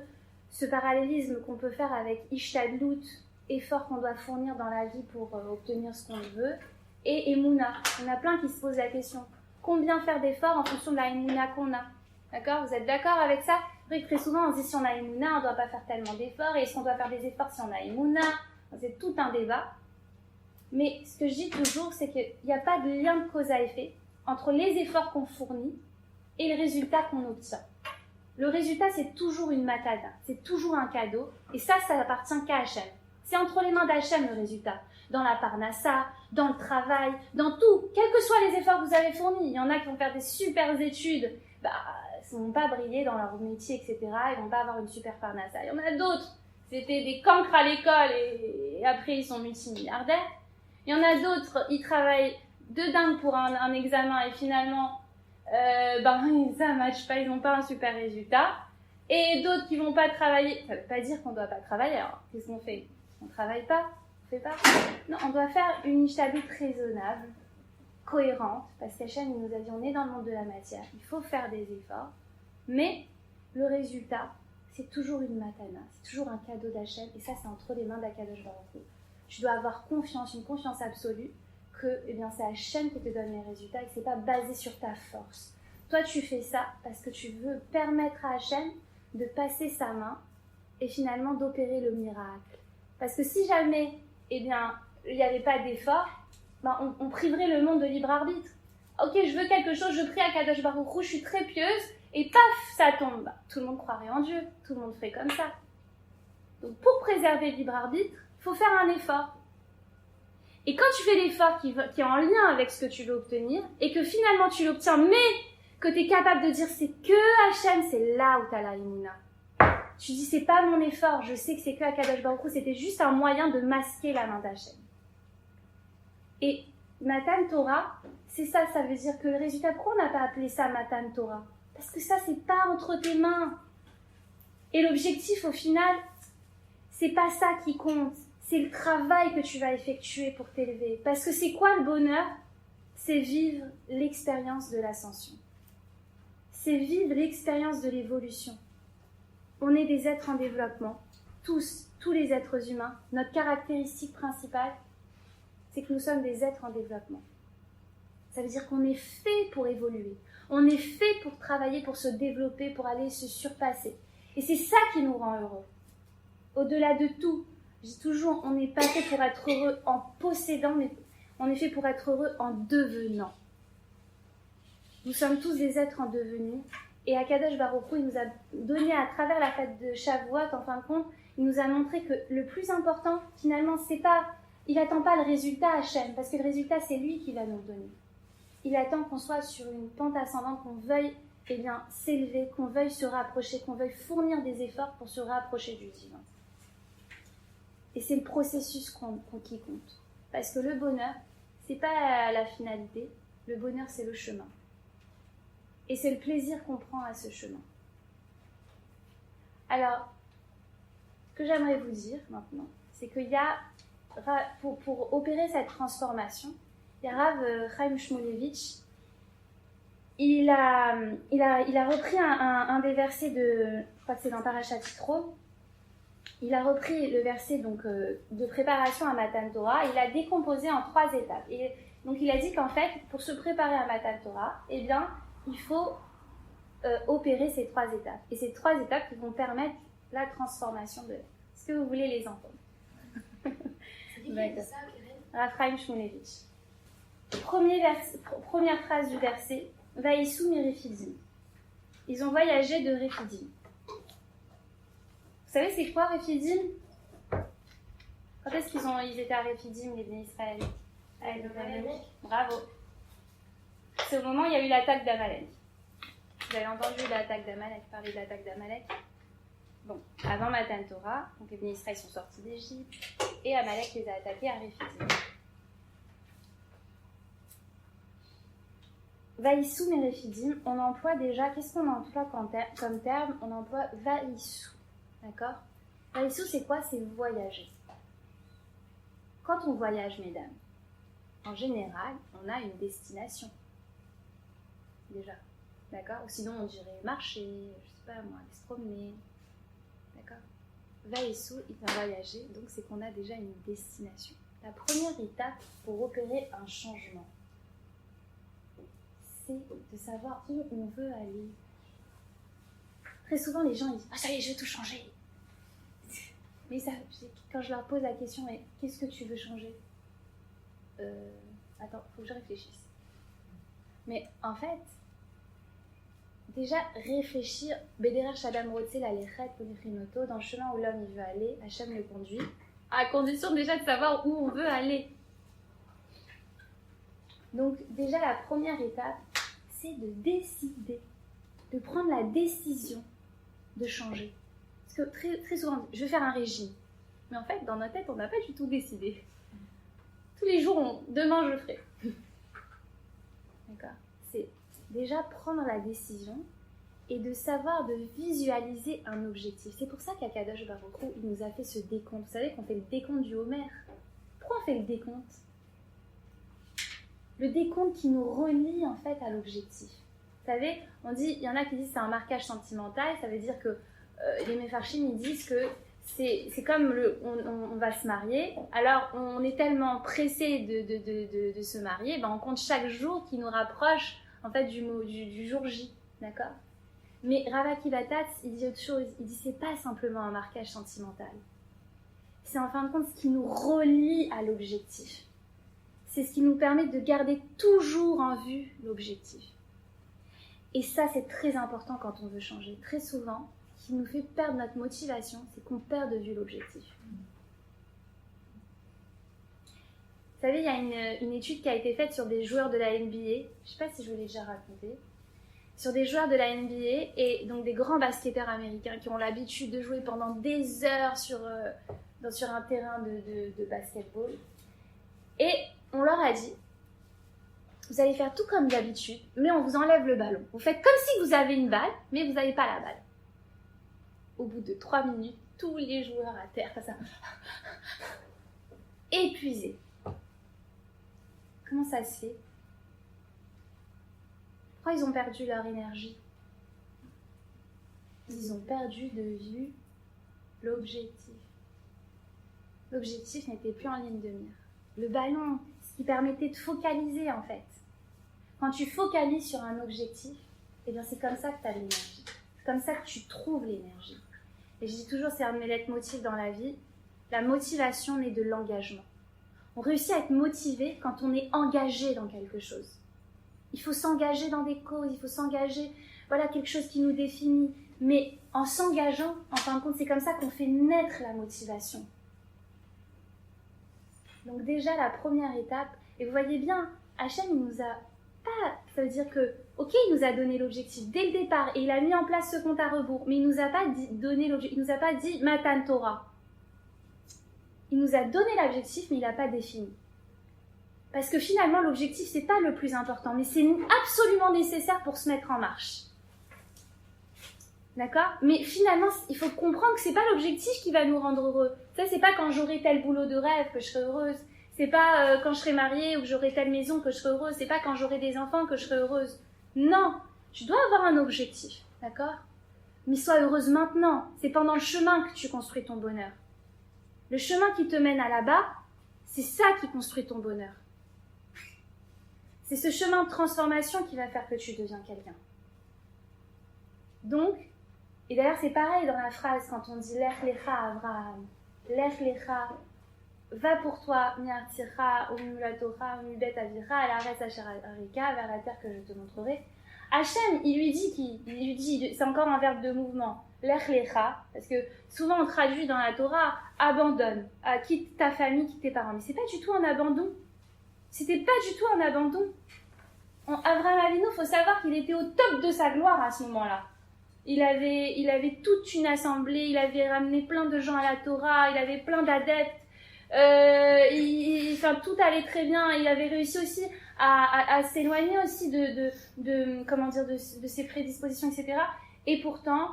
ce parallélisme qu'on peut faire avec Ishtadlut, effort qu'on doit fournir dans la vie pour obtenir ce qu'on veut, et Emouna. On a plein qui se posent la question. Combien faire d'efforts en fonction de la Emouna qu'on a ? D'accord ? Vous êtes d'accord avec ça ? Très souvent, on se dit si on a Emouna, on ne doit pas faire tellement d'efforts. Et est-ce qu'on doit faire des efforts si on a Emouna ? C'est tout un débat. Mais ce que je dis toujours, c'est qu'il n'y a pas de lien de cause à effet entre les efforts qu'on fournit et le résultat qu'on obtient. Le résultat, c'est toujours une matana, c'est toujours un cadeau, et ça appartient qu'à Hachem. C'est entre les mains d'Hachem le résultat. Dans la parnassa, dans le travail, dans tout, quels que soient les efforts que vous avez fournis. Il y en a qui vont faire des super études, ils ne vont pas briller dans leur métier, etc. Ils ne vont pas avoir une super parnassa. Il y en a d'autres, c'était des cancres à l'école et après ils sont multimilliardaires. Il y en a d'autres, ils travaillent de dingue pour un examen et finalement, ça ne matche pas, ils n'ont pas un super résultat. Et d'autres qui ne vont pas travailler. Ça ne veut pas dire qu'on ne doit pas travailler. Alors, qu'est-ce qu'on fait? On ne travaille pas? On ne fait pas? Non, on doit faire une ishtadlut raisonnable, cohérente, parce qu'Hachem nous a dit on est dans le monde de la matière, il faut faire des efforts, mais le résultat, c'est toujours une matana, c'est toujours un cadeau d'Hachem, et ça c'est entre les mains d'Akadosh Baruch Hu. Tu dois avoir confiance, une confiance absolue, que c'est Hachem qui te donne les résultats, et que c'est pas basé sur ta force. Toi tu fais ça parce que tu veux permettre à Hachem de passer sa main, et finalement d'opérer le miracle. Parce que si jamais, il n'y avait pas d'effort, on priverait le monde de libre arbitre. Ok, je veux quelque chose, je prie à Kadosh Baruch Hu, je suis très pieuse, et paf, ça tombe. Tout le monde croirait en Dieu, tout le monde ferait comme ça. Donc pour préserver le libre arbitre, il faut faire un effort. Et quand tu fais l'effort qui est en lien avec ce que tu veux obtenir, et que finalement tu l'obtiens, mais que tu es capable de dire c'est que Hachem, c'est là où tu as la Emouna. Tu dis c'est pas mon effort, je sais que c'est que Akadosh Baruch Hu, c'était juste un moyen de masquer la main d'Hachem. Et Matan Torah, c'est ça, ça veut dire que le résultat, pourquoi on n'a pas appelé ça Matan Torah? Parce que ça, c'est pas entre tes mains. Et l'objectif, au final, c'est pas ça qui compte. C'est le travail que tu vas effectuer pour t'élever. Parce que c'est quoi le bonheur? C'est vivre l'expérience de l'ascension. C'est vivre l'expérience de l'évolution. On est des êtres en développement. Tous les êtres humains. Notre caractéristique principale, c'est que nous sommes des êtres en développement. Ça veut dire qu'on est fait pour évoluer. On est fait pour travailler, pour se développer, pour aller se surpasser. Et c'est ça qui nous rend heureux. Au-delà de tout, je dis toujours, on n'est pas fait pour être heureux en possédant, mais on est fait pour être heureux en devenant. Nous sommes tous des êtres en devenir. Et Akadosh Baruch Hu, il nous a donné à travers la fête de Shavuot, en fin de compte, il nous a montré que le plus important, finalement, c'est pas... Il n'attend pas le résultat Hachem, parce que le résultat, c'est lui qui va nous le donner. Il attend qu'on soit sur une pente ascendante, qu'on veuille s'élever, qu'on veuille se rapprocher, qu'on veuille fournir des efforts pour se rapprocher du divin. Et c'est le processus qui compte. Parce que le bonheur, c'est pas la finalité, le bonheur, c'est le chemin. Et c'est le plaisir qu'on prend à ce chemin. Alors, ce que j'aimerais vous dire maintenant, c'est qu'il y a, pour opérer cette transformation, il y a Rav Chaim Shmulevitch, il a repris un des versets je crois que c'est dans Parashat Yitro, il a repris le verset de préparation à Matan Torah, il l'a décomposé en 3 étapes. Et donc il a dit qu'en fait, pour se préparer à Matan Torah, il faut opérer ces 3 étapes. Et ces 3 étapes qui vont permettre la transformation de l'être. Est-ce que vous voulez les entendre? C'est qui qui a dit ça, Keren? Rav Chaim Shmulevitch. Première phrase du verset, Vaïsou Mirifidim. Ils ont voyagé de Refidim. Vous savez c'est quoi Refidim? Quand est-ce qu'ils étaient à Refidim, les bénis Israël? Avec Amalek. Bravo. C'est au moment où il y a eu l'attaque d'Amalek. Vous avez entendu l'attaque d'Amalek, parler de l'attaque d'Amalek? Bon, avant Matan Torah, donc les bénis Israël sont sortis d'Égypte et Amalek les a attaqués à Refidim. Vaïsou Mirifidim, on emploie déjà, qu'est-ce qu'on emploie comme terme? On emploie Vaïsou, d'accord? Vaïsou, c'est quoi? C'est voyager. Quand on voyage, mesdames, en général, on a une destination. Déjà, d'accord? Ou sinon, on dirait marcher, je sais pas moi, aller se promener, d'accord? Vaïsou, il va voyager, donc c'est qu'on a déjà une destination. La première étape pour opérer un changement, c'est de savoir où on veut aller. Très souvent, les gens ils disent « Ah, ça y est, je veux tout changer !» Mais ça, quand je leur pose la question « Qu'est-ce que tu veux changer ?» Attends, il faut que je réfléchisse. Mais en fait, déjà réfléchir, Bederer Shadam Rotse la Lechet Polifrinoto, dans le chemin où l'homme il veut aller, Hachem le conduit, à condition déjà de savoir où on veut aller. Donc déjà la première étape, c'est de décider, de prendre la décision de changer. Parce que très, très souvent, je vais faire un régime. Mais en fait, dans notre tête, on n'a pas du tout décidé. Tous les jours, demain je le ferai. D'accord ? C'est déjà prendre la décision et de savoir de visualiser un objectif. C'est pour ça qu'Akadosh Baruch Hu, il nous a fait ce décompte. Vous savez qu'on fait le décompte du Homer. Pourquoi on fait le décompte ? Le décompte qui nous relie en fait à l'objectif. Vous savez, on dit, il y en a qui disent que c'est un marquage sentimental, ça veut dire que les Mefarshim ils disent que c'est comme on va se marier, alors on est tellement pressé de se marier, on compte chaque jour qui nous rapproche en fait du jour J, d'accord ? Mais Rav Akiva Tatz, il dit autre chose, il dit c'est pas simplement un marquage sentimental, c'est en fin de compte ce qui nous relie à l'objectif. C'est ce qui nous permet de garder toujours en vue l'objectif. Et ça, c'est très important quand on veut changer. Très souvent, ce qui nous fait perdre notre motivation, c'est qu'on perd de vue l'objectif. Vous savez, il y a une étude qui a été faite sur des joueurs de la NBA. Je ne sais pas si je vous l'ai déjà raconté. Sur des joueurs de la NBA et donc des grands basketteurs américains qui ont l'habitude de jouer pendant des heures sur un terrain de basketball. Et on leur a dit, vous allez faire tout comme d'habitude, mais on vous enlève le ballon. Vous faites comme si vous avez une balle, mais vous n'avez pas la balle. Au bout de 3 minutes, tous les joueurs à terre, comme ça, épuisés. Comment ça se fait ? Pourquoi ils ont perdu leur énergie ? Ils ont perdu de vue l'objectif. L'objectif n'était plus en ligne de mire. Le ballon, ce qui permettait de focaliser en fait. Quand tu focalises sur un objectif, eh bien c'est comme ça que tu as l'énergie. C'est comme ça que tu trouves l'énergie. Et je dis toujours, c'est un de mes leitmotifs dans la vie, la motivation naît de l'engagement. On réussit à être motivé quand on est engagé dans quelque chose. Il faut s'engager dans des causes, il faut s'engager, voilà quelque chose qui nous définit. Mais en s'engageant, en fin de compte, c'est comme ça qu'on fait naître la motivation. Donc déjà, la première étape, et vous voyez bien, Hachem, il nous a pas, ça veut dire que, ok, il nous a donné l'objectif dès le départ, et il a mis en place ce compte à rebours, mais il nous a pas donné l'objectif, il nous a pas dit Matan Torah. Il nous a donné l'objectif, mais il n'a pas défini. Parce que finalement, l'objectif, c'est pas le plus important, mais c'est absolument nécessaire pour se mettre en marche. D'accord ? Mais finalement, il faut comprendre que c'est pas l'objectif qui va nous rendre heureux. Ça, c'est pas quand j'aurai tel boulot de rêve que je serai heureuse. C'est pas quand je serai mariée ou que j'aurai telle maison que je serai heureuse. C'est pas quand j'aurai des enfants que je serai heureuse. Non, tu dois avoir un objectif, d'accord ? Mais sois heureuse maintenant. C'est pendant le chemin que tu construis ton bonheur. Le chemin qui te mène à là-bas, c'est ça qui construit ton bonheur. C'est ce chemin de transformation qui va faire que tu deviens quelqu'un. Donc, et d'ailleurs c'est pareil dans la phrase quand on dit Lech Lecha Avraham, Lech Lecha, va pour toi, Miartira, Umulatocha, Umubet Avira, à la Res Asherarika, vers la terre que je te montrerai. Hachem, il lui dit, c'est encore un verbe de mouvement, Lech Lecha, parce que souvent on traduit dans la Torah, abandonne, quitte ta famille, quitte tes parents, mais c'est pas du tout un abandon. C'était pas du tout un abandon. Avraham Avinu, il faut savoir qu'il était au top de sa gloire à ce moment-là. Il avait toute une assemblée, il avait ramené plein de gens à la Torah, il avait plein d'adeptes, tout allait très bien, il avait réussi aussi à s'éloigner aussi de ses prédispositions, etc. Et pourtant,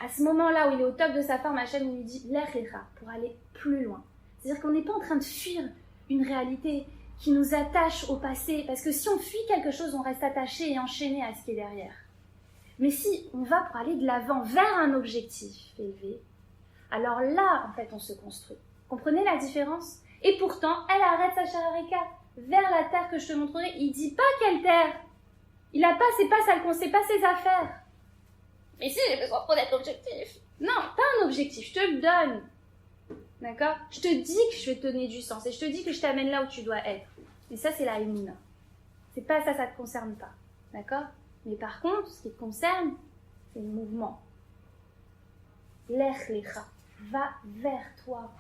à ce moment-là où il est au top de sa forme, Hachem lui dit Lech Lecha, pour aller plus loin. C'est-à-dire qu'on n'est pas en train de fuir une réalité qui nous attache au passé, parce que si on fuit quelque chose, on reste attaché et enchaîné à ce qui est derrière. Mais si on va pour aller de l'avant vers un objectif élevé, alors là, en fait, on se construit. Comprenez la différence ? Et pourtant, elle arrête sa charareka vers la terre que je te montrerai. Il dit pas quelle terre. Il a pas, c'est pas ses affaires. Mais si, j'ai besoin de connaître l'objectif. Non, t'as un objectif, je te le donne. D'accord ? Je te dis que je vais te donner du sens et je te dis que je t'amène là où tu dois être. Et ça, c'est la émouna. C'est pas ça, ça te concerne pas. D'accord ? Mais par contre, ce qui te concerne, c'est le mouvement. Lech lecha, va vers toi.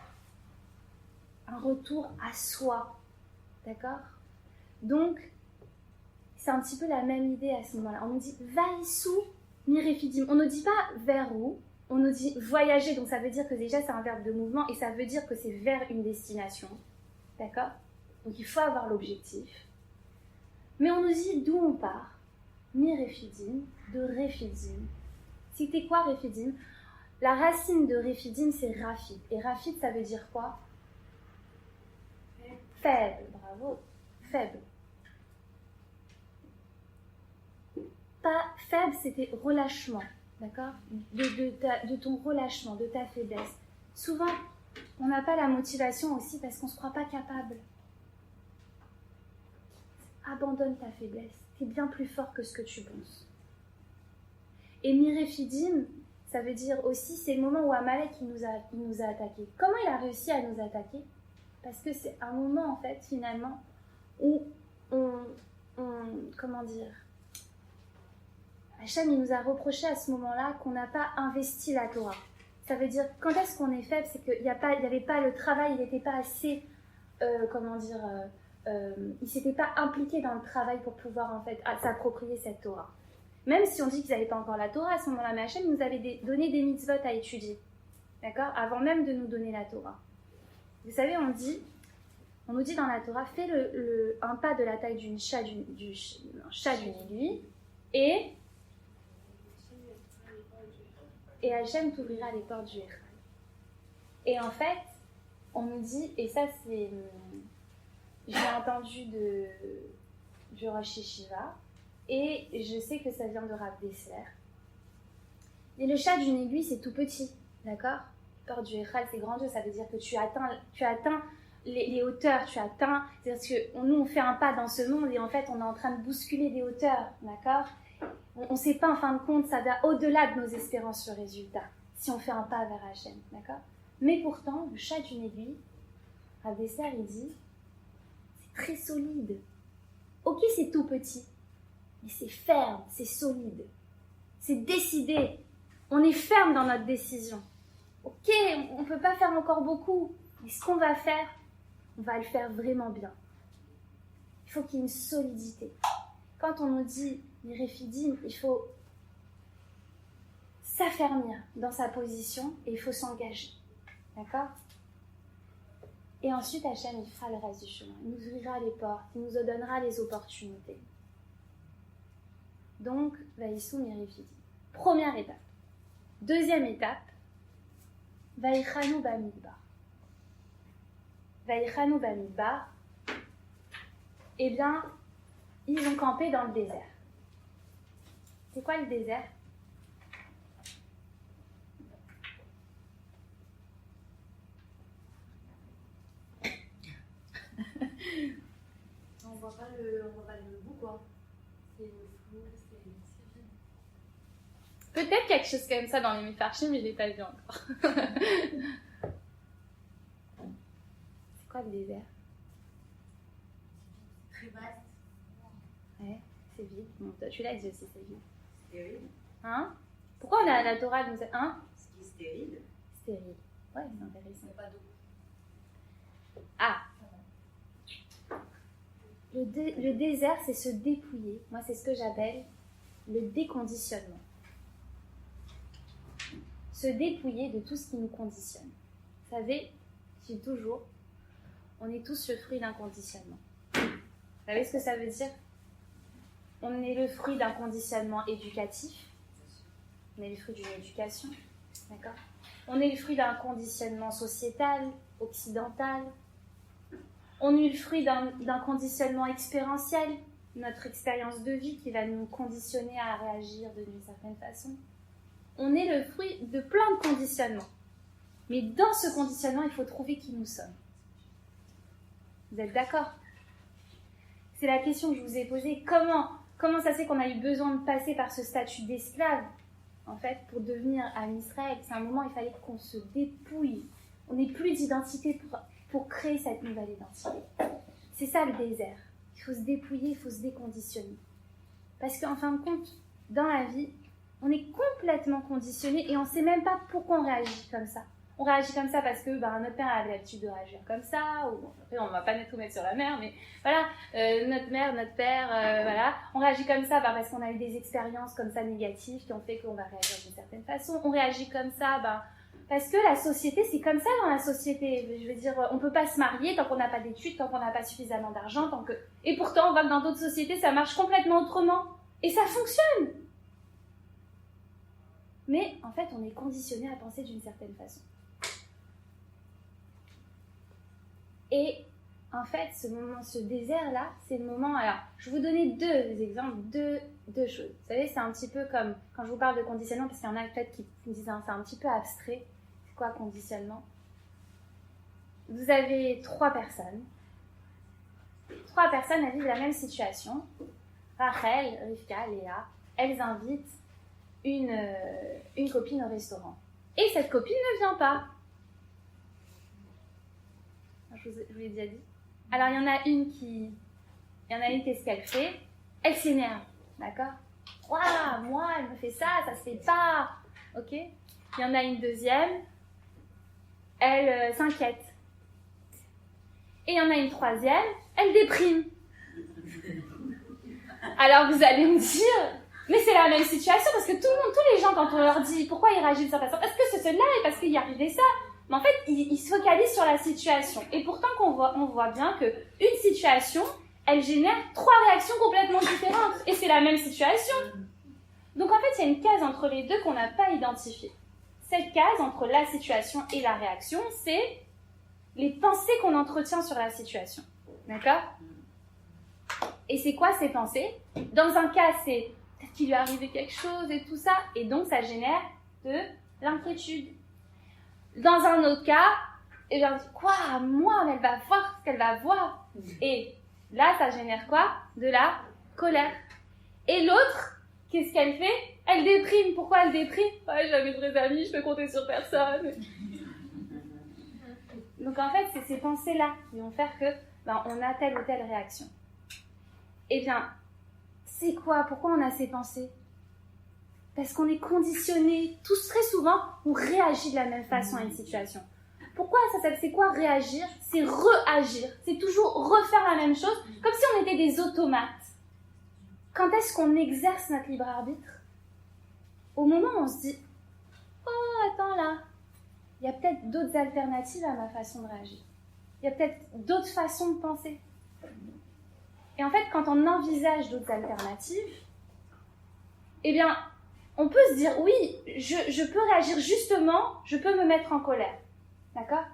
Un retour à soi. D'accord? Donc, c'est un petit peu la même idée à ce moment-là. On nous dit vaïsou mirefidim. On ne dit pas vers où, on nous dit voyager. Donc ça veut dire que déjà c'est un verbe de mouvement et ça veut dire que c'est vers une destination. D'accord? Donc il faut avoir l'objectif. Mais on nous dit d'où on part. Mirefidim, de refidim. C'était quoi refidim? La racine de refidim c'est rafid. Et rafid ça veut dire quoi? Faible, bravo. Faible. Pas faible, c'était relâchement, d'accord? De ton relâchement, de ta faiblesse. Souvent, on n'a pas la motivation aussi parce qu'on ne se croit pas capable. Abandonne ta faiblesse. Tu es bien plus fort que ce que tu penses. Et Mirefidim, ça veut dire aussi, c'est le moment où Amalek il nous a attaqués. Comment il a réussi à nous attaquer? Parce que c'est un moment, en fait, finalement, où comment dire, Hachem, il nous a reproché à ce moment-là qu'on n'a pas investi la Torah. Ça veut dire, quand est-ce qu'on est faible? C'est qu'il n'y avait pas le travail, il n'était pas assez, il ne s'était pas impliqué dans le travail pour pouvoir, en fait, s'approprier cette Torah. Même si on dit qu'ils n'avaient pas encore la Torah à ce moment-là, mais Hachem nous avait donné des mitzvot à étudier. D'accord? Avant même de nous donner la Torah. Vous savez, on nous dit dans la Torah, fais un pas de la taille d'un chat d'une aiguille, et Hachem t'ouvrira les portes du Héra. Et en fait, on nous dit, et ça c'est, j'ai entendu du Rosh Yeshiva, et je sais que ça vient de Rav Dessler. Et le chat d'une aiguille, c'est tout petit, d'accord? La porte du Héra, c'est grandiose, ça veut dire que tu atteins les hauteurs, c'est-à-dire que nous on fait un pas dans ce monde et en fait on est en train de bousculer des hauteurs, d'accord? On ne sait pas en fin de compte, ça va au-delà de nos espérances le résultat, si on fait un pas vers Hachem, d'accord? Mais pourtant, le chat d'une aiguille, Rav Dessler il dit, c'est très solide. Ok, c'est tout petit, mais c'est ferme, c'est solide, c'est décidé, on est ferme dans notre décision. Ok, on ne peut pas faire encore beaucoup, mais ce qu'on va faire, on va le faire vraiment bien. Il faut qu'il y ait une solidité. Quand on nous dit Mirefidim, il faut s'affermir dans sa position et il faut s'engager. D'accord? Et ensuite, Hachem, il fera le reste du chemin. Il nous ouvrira les portes, il nous donnera les opportunités. Donc, Vaïsou Mirefidim. Première étape. Deuxième étape, Vaïchanou Bamidbar. Vaïchanou Bamidbar, eh bien, ils ont campé dans le désert. C'est quoi le désert? On voit pas le bout, quoi. C'est flou, c'est vide. Peut-être quelque chose comme ça dans les Mefarshim, mais je ne l'ai pas vu encore. C'est quoi le désert? Très vaste. Ouais, c'est vide. Bon, toi, tu l'as dit aussi, c'est vide. Stérile. Hein? Pourquoi la Torah nous a... Hein? Ce qui est stérile. Stérile. Ouais, c'est intéressant. Il n'y a pas d'eau. Ah! Le désert, c'est se dépouiller. Moi, c'est ce que j'appelle le déconditionnement. Se dépouiller de tout ce qui nous conditionne. Vous savez, je dis toujours, on est tous le fruit d'un conditionnement. Vous savez ce que ça veut dire? On est le fruit d'un conditionnement éducatif. On est le fruit d'une éducation. D'accord? On est le fruit d'un conditionnement sociétal, occidental. On est le fruit d'un conditionnement expérientiel, notre expérience de vie qui va nous conditionner à réagir d'une certaine façon. On est le fruit de plein de conditionnements. Mais dans ce conditionnement, il faut trouver qui nous sommes. Vous êtes d'accord? C'est la question que je vous ai posée. Comment ça se fait qu'on a eu besoin de passer par ce statut d'esclave, en fait, pour devenir un Israël? C'est un moment où il fallait qu'on se dépouille. On n'ait plus d'identité pour créer cette nouvelle identité. C'est ça le désert. Il faut se dépouiller, il faut se déconditionner. Parce qu'en fin de compte, dans la vie, on est complètement conditionné et on ne sait même pas pourquoi on réagit comme ça. On réagit comme ça parce que notre père a l'habitude de réagir comme ça, ou après on ne va pas tout mettre sur la mère, mais voilà, notre mère, notre père, voilà. On réagit comme ça parce qu'on a eu des expériences comme ça négatives qui ont fait qu'on va réagir d'une certaine façon. On réagit comme ça parce que la société, c'est comme ça dans la société. Je veux dire, on ne peut pas se marier tant qu'on n'a pas d'études, tant qu'on n'a pas suffisamment d'argent, Et pourtant, on voit que dans d'autres sociétés, ça marche complètement autrement. Et ça fonctionne. Mais en fait, on est conditionné à penser d'une certaine façon. Et en fait, ce désert-là, c'est le moment... Alors, je vais vous donner deux exemples, deux choses. Vous savez, c'est un petit peu comme quand je vous parle de conditionnement, parce qu'il y en a peut-être qui me disent c'est un petit peu abstrait. C'est quoi conditionnement? Vous avez trois personnes. Elles vivent la même situation. Rachel, Rivka, Léa, elles invitent une copine au restaurant. Et cette copine ne vient pas. Je vous l'ai déjà dit. Alors, il y en a une, qu'est-ce qu'elle fait? Elle s'énerve, d'accord? Waouh, moi, elle me fait ça se fait pas. Ok? Il y en a une deuxième, elle s'inquiète. Et il y en a une troisième, elle déprime. Alors, vous allez me dire, mais c'est la même situation, parce que tous les gens, quand on leur dit pourquoi ils réagissent de cette façon, est-ce que c'est cela et parce qu'il y arrivait ça? Mais en fait, ils se focalisent sur la situation. Et pourtant, on voit bien qu'une situation, elle génère trois réactions complètement différentes. Et c'est la même situation. Donc en fait, il y a une case entre les deux qu'on n'a pas identifiée. Cette case entre la situation et la réaction, c'est les pensées qu'on entretient sur la situation. D'accord? Et c'est quoi ces pensées? Dans un cas, c'est peut-être qu'il lui est arrivé quelque chose et tout ça. Et donc, ça génère de l'inquiétude. Dans un autre cas, et bien, quoi, moi, elle va voir ce qu'elle va voir. Et là, ça génère quoi? De la colère. Et l'autre, qu'est-ce qu'elle fait? Elle déprime. Pourquoi elle déprime? Ouais, j'avais de vrais amis, je peux compter sur personne. Donc en fait, c'est ces pensées-là qui vont faire que on a telle ou telle réaction. Eh bien, c'est quoi? Pourquoi on a ces pensées? Parce qu'on est conditionné, tous très souvent, on réagit de la même façon à une situation. Pourquoi c'est quoi réagir? C'est réagir, c'est toujours refaire la même chose, comme si on était des automates. Quand est-ce qu'on exerce notre libre arbitre? Au moment où on se dit, oh attends là, il y a peut-être d'autres alternatives à ma façon de réagir. Il y a peut-être d'autres façons de penser. Et en fait, quand on envisage d'autres alternatives, eh bien, on peut se dire, oui, je peux réagir justement, je peux me mettre en colère. D'accord?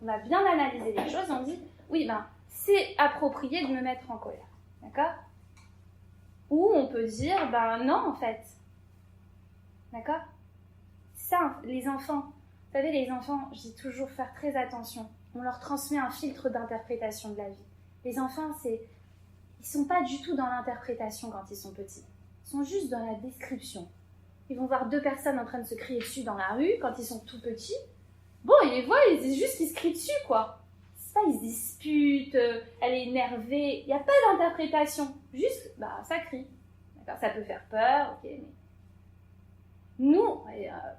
On a bien analysé les choses, on dit, oui, c'est approprié de me mettre en colère. D'accord? Ou on peut dire, non, en fait. D'accord? Ça, les enfants, vous savez, les enfants, je dis toujours faire très attention. On leur transmet un filtre d'interprétation de la vie. Les enfants, ils sont pas du tout dans l'interprétation quand ils sont petits. Ils sont juste dans la description. Ils vont voir deux personnes en train de se crier dessus dans la rue quand ils sont tout petits. Bon, ils les voient, ils disent juste qu'ils se crient dessus, quoi. C'est pas, ils se disputent, elle est énervée. Il n'y a pas d'interprétation. Juste, ça crie. D'accord, ça peut faire peur, ok, mais... Nous,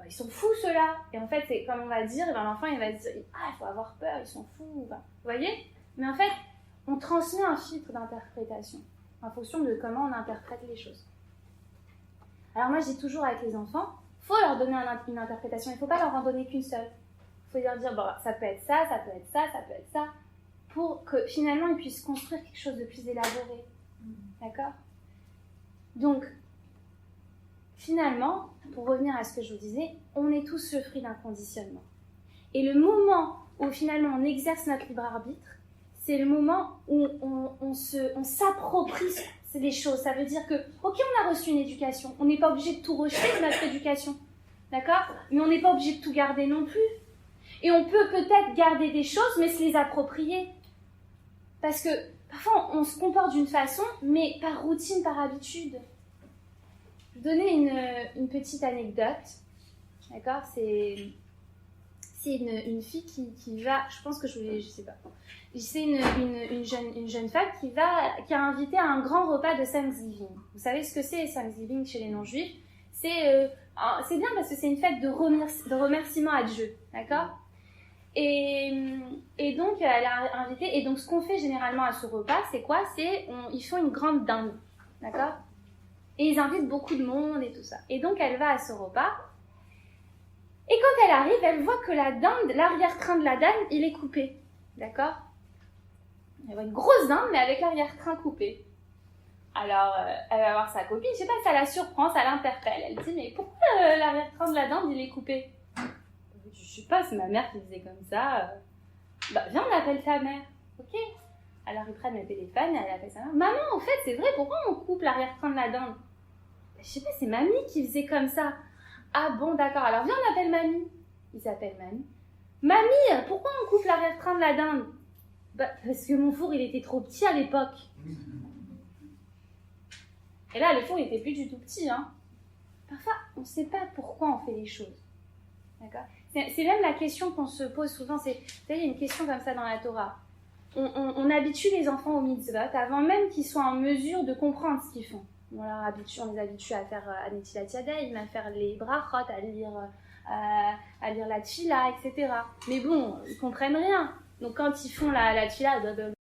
ils sont fous, ceux-là. Et en fait, c'est comme on va dire, l'enfant, il va dire, il faut avoir peur, ils sont fous. Vous voyez? Mais en fait, on transmet un filtre d'interprétation en fonction de comment on interprète les choses. Alors moi, je dis toujours avec les enfants, il faut leur donner une interprétation, il ne faut pas leur en donner qu'une seule. Il faut leur dire, ça peut être ça, ça peut être ça, ça peut être ça, pour que finalement, ils puissent construire quelque chose de plus élaboré. D'accord? Donc, finalement, pour revenir à ce que je vous disais, on est tous le fruit d'un conditionnement. Et le moment où finalement on exerce notre libre arbitre, c'est le moment où on s'approprie les choses. Ça veut dire que, ok, on a reçu une éducation, on n'est pas obligé de tout rejeter de notre éducation, d'accord? Mais on n'est pas obligé de tout garder non plus. Et on peut peut-être garder des choses, mais se les approprier. Parce que parfois, on se comporte d'une façon, mais par routine, par habitude. Je vais vous donner une petite anecdote, d'accord? C'est c'est une fille qui va, je pense que je sais pas. C'est une jeune femme qui a invité à un grand repas de Thanksgiving. Vous savez ce que c'est Thanksgiving chez les non-juifs? C'est bien parce que c'est une fête de remerciement à Dieu, d'accord? Et donc elle a invité, et donc ce qu'on fait généralement à ce repas, c'est quoi? Ils font une grande dinde, d'accord? Et ils invitent beaucoup de monde et tout ça. Et donc elle va à ce repas. Et quand elle arrive, elle voit que la dinde, l'arrière-train de la dinde, il est coupé. D'accord? Elle voit une grosse dinde, mais avec l'arrière-train coupé. Alors, elle va voir sa copine, je sais pas, ça la surprend, ça l'interpelle. Elle dit, mais pourquoi l'arrière-train de la dinde, il est coupé? Je sais pas, c'est ma mère qui faisait comme ça. Bah, viens, on appelle ta mère. Ok. Alors, ils prennent le téléphone et elle appelle sa mère. Maman, en fait, c'est vrai, pourquoi on coupe l'arrière-train de la dinde? Bah, je sais pas, c'est mamie qui faisait comme ça. Ah bon, d'accord. Alors, viens, on appelle mamie. Ils s'appellent mamie. Mamie, pourquoi on coupe l'arrière-train de la dinde? Bah, parce que mon four, il était trop petit à l'époque. Et là, le four, il était plus du tout petit, hein. Parfois, on ne sait pas pourquoi on fait les choses. D'accord? C'est même la question qu'on se pose souvent. Vous savez, il y a une question comme ça dans la Torah. On habitue les enfants aux mitzvot avant même qu'ils soient en mesure de comprendre ce qu'ils font. On les habitue à faire Netilat Yadayim, à faire les brachot, à lire la tfila, etc. Mais bon, ils comprennent rien. Donc quand ils font la tfila,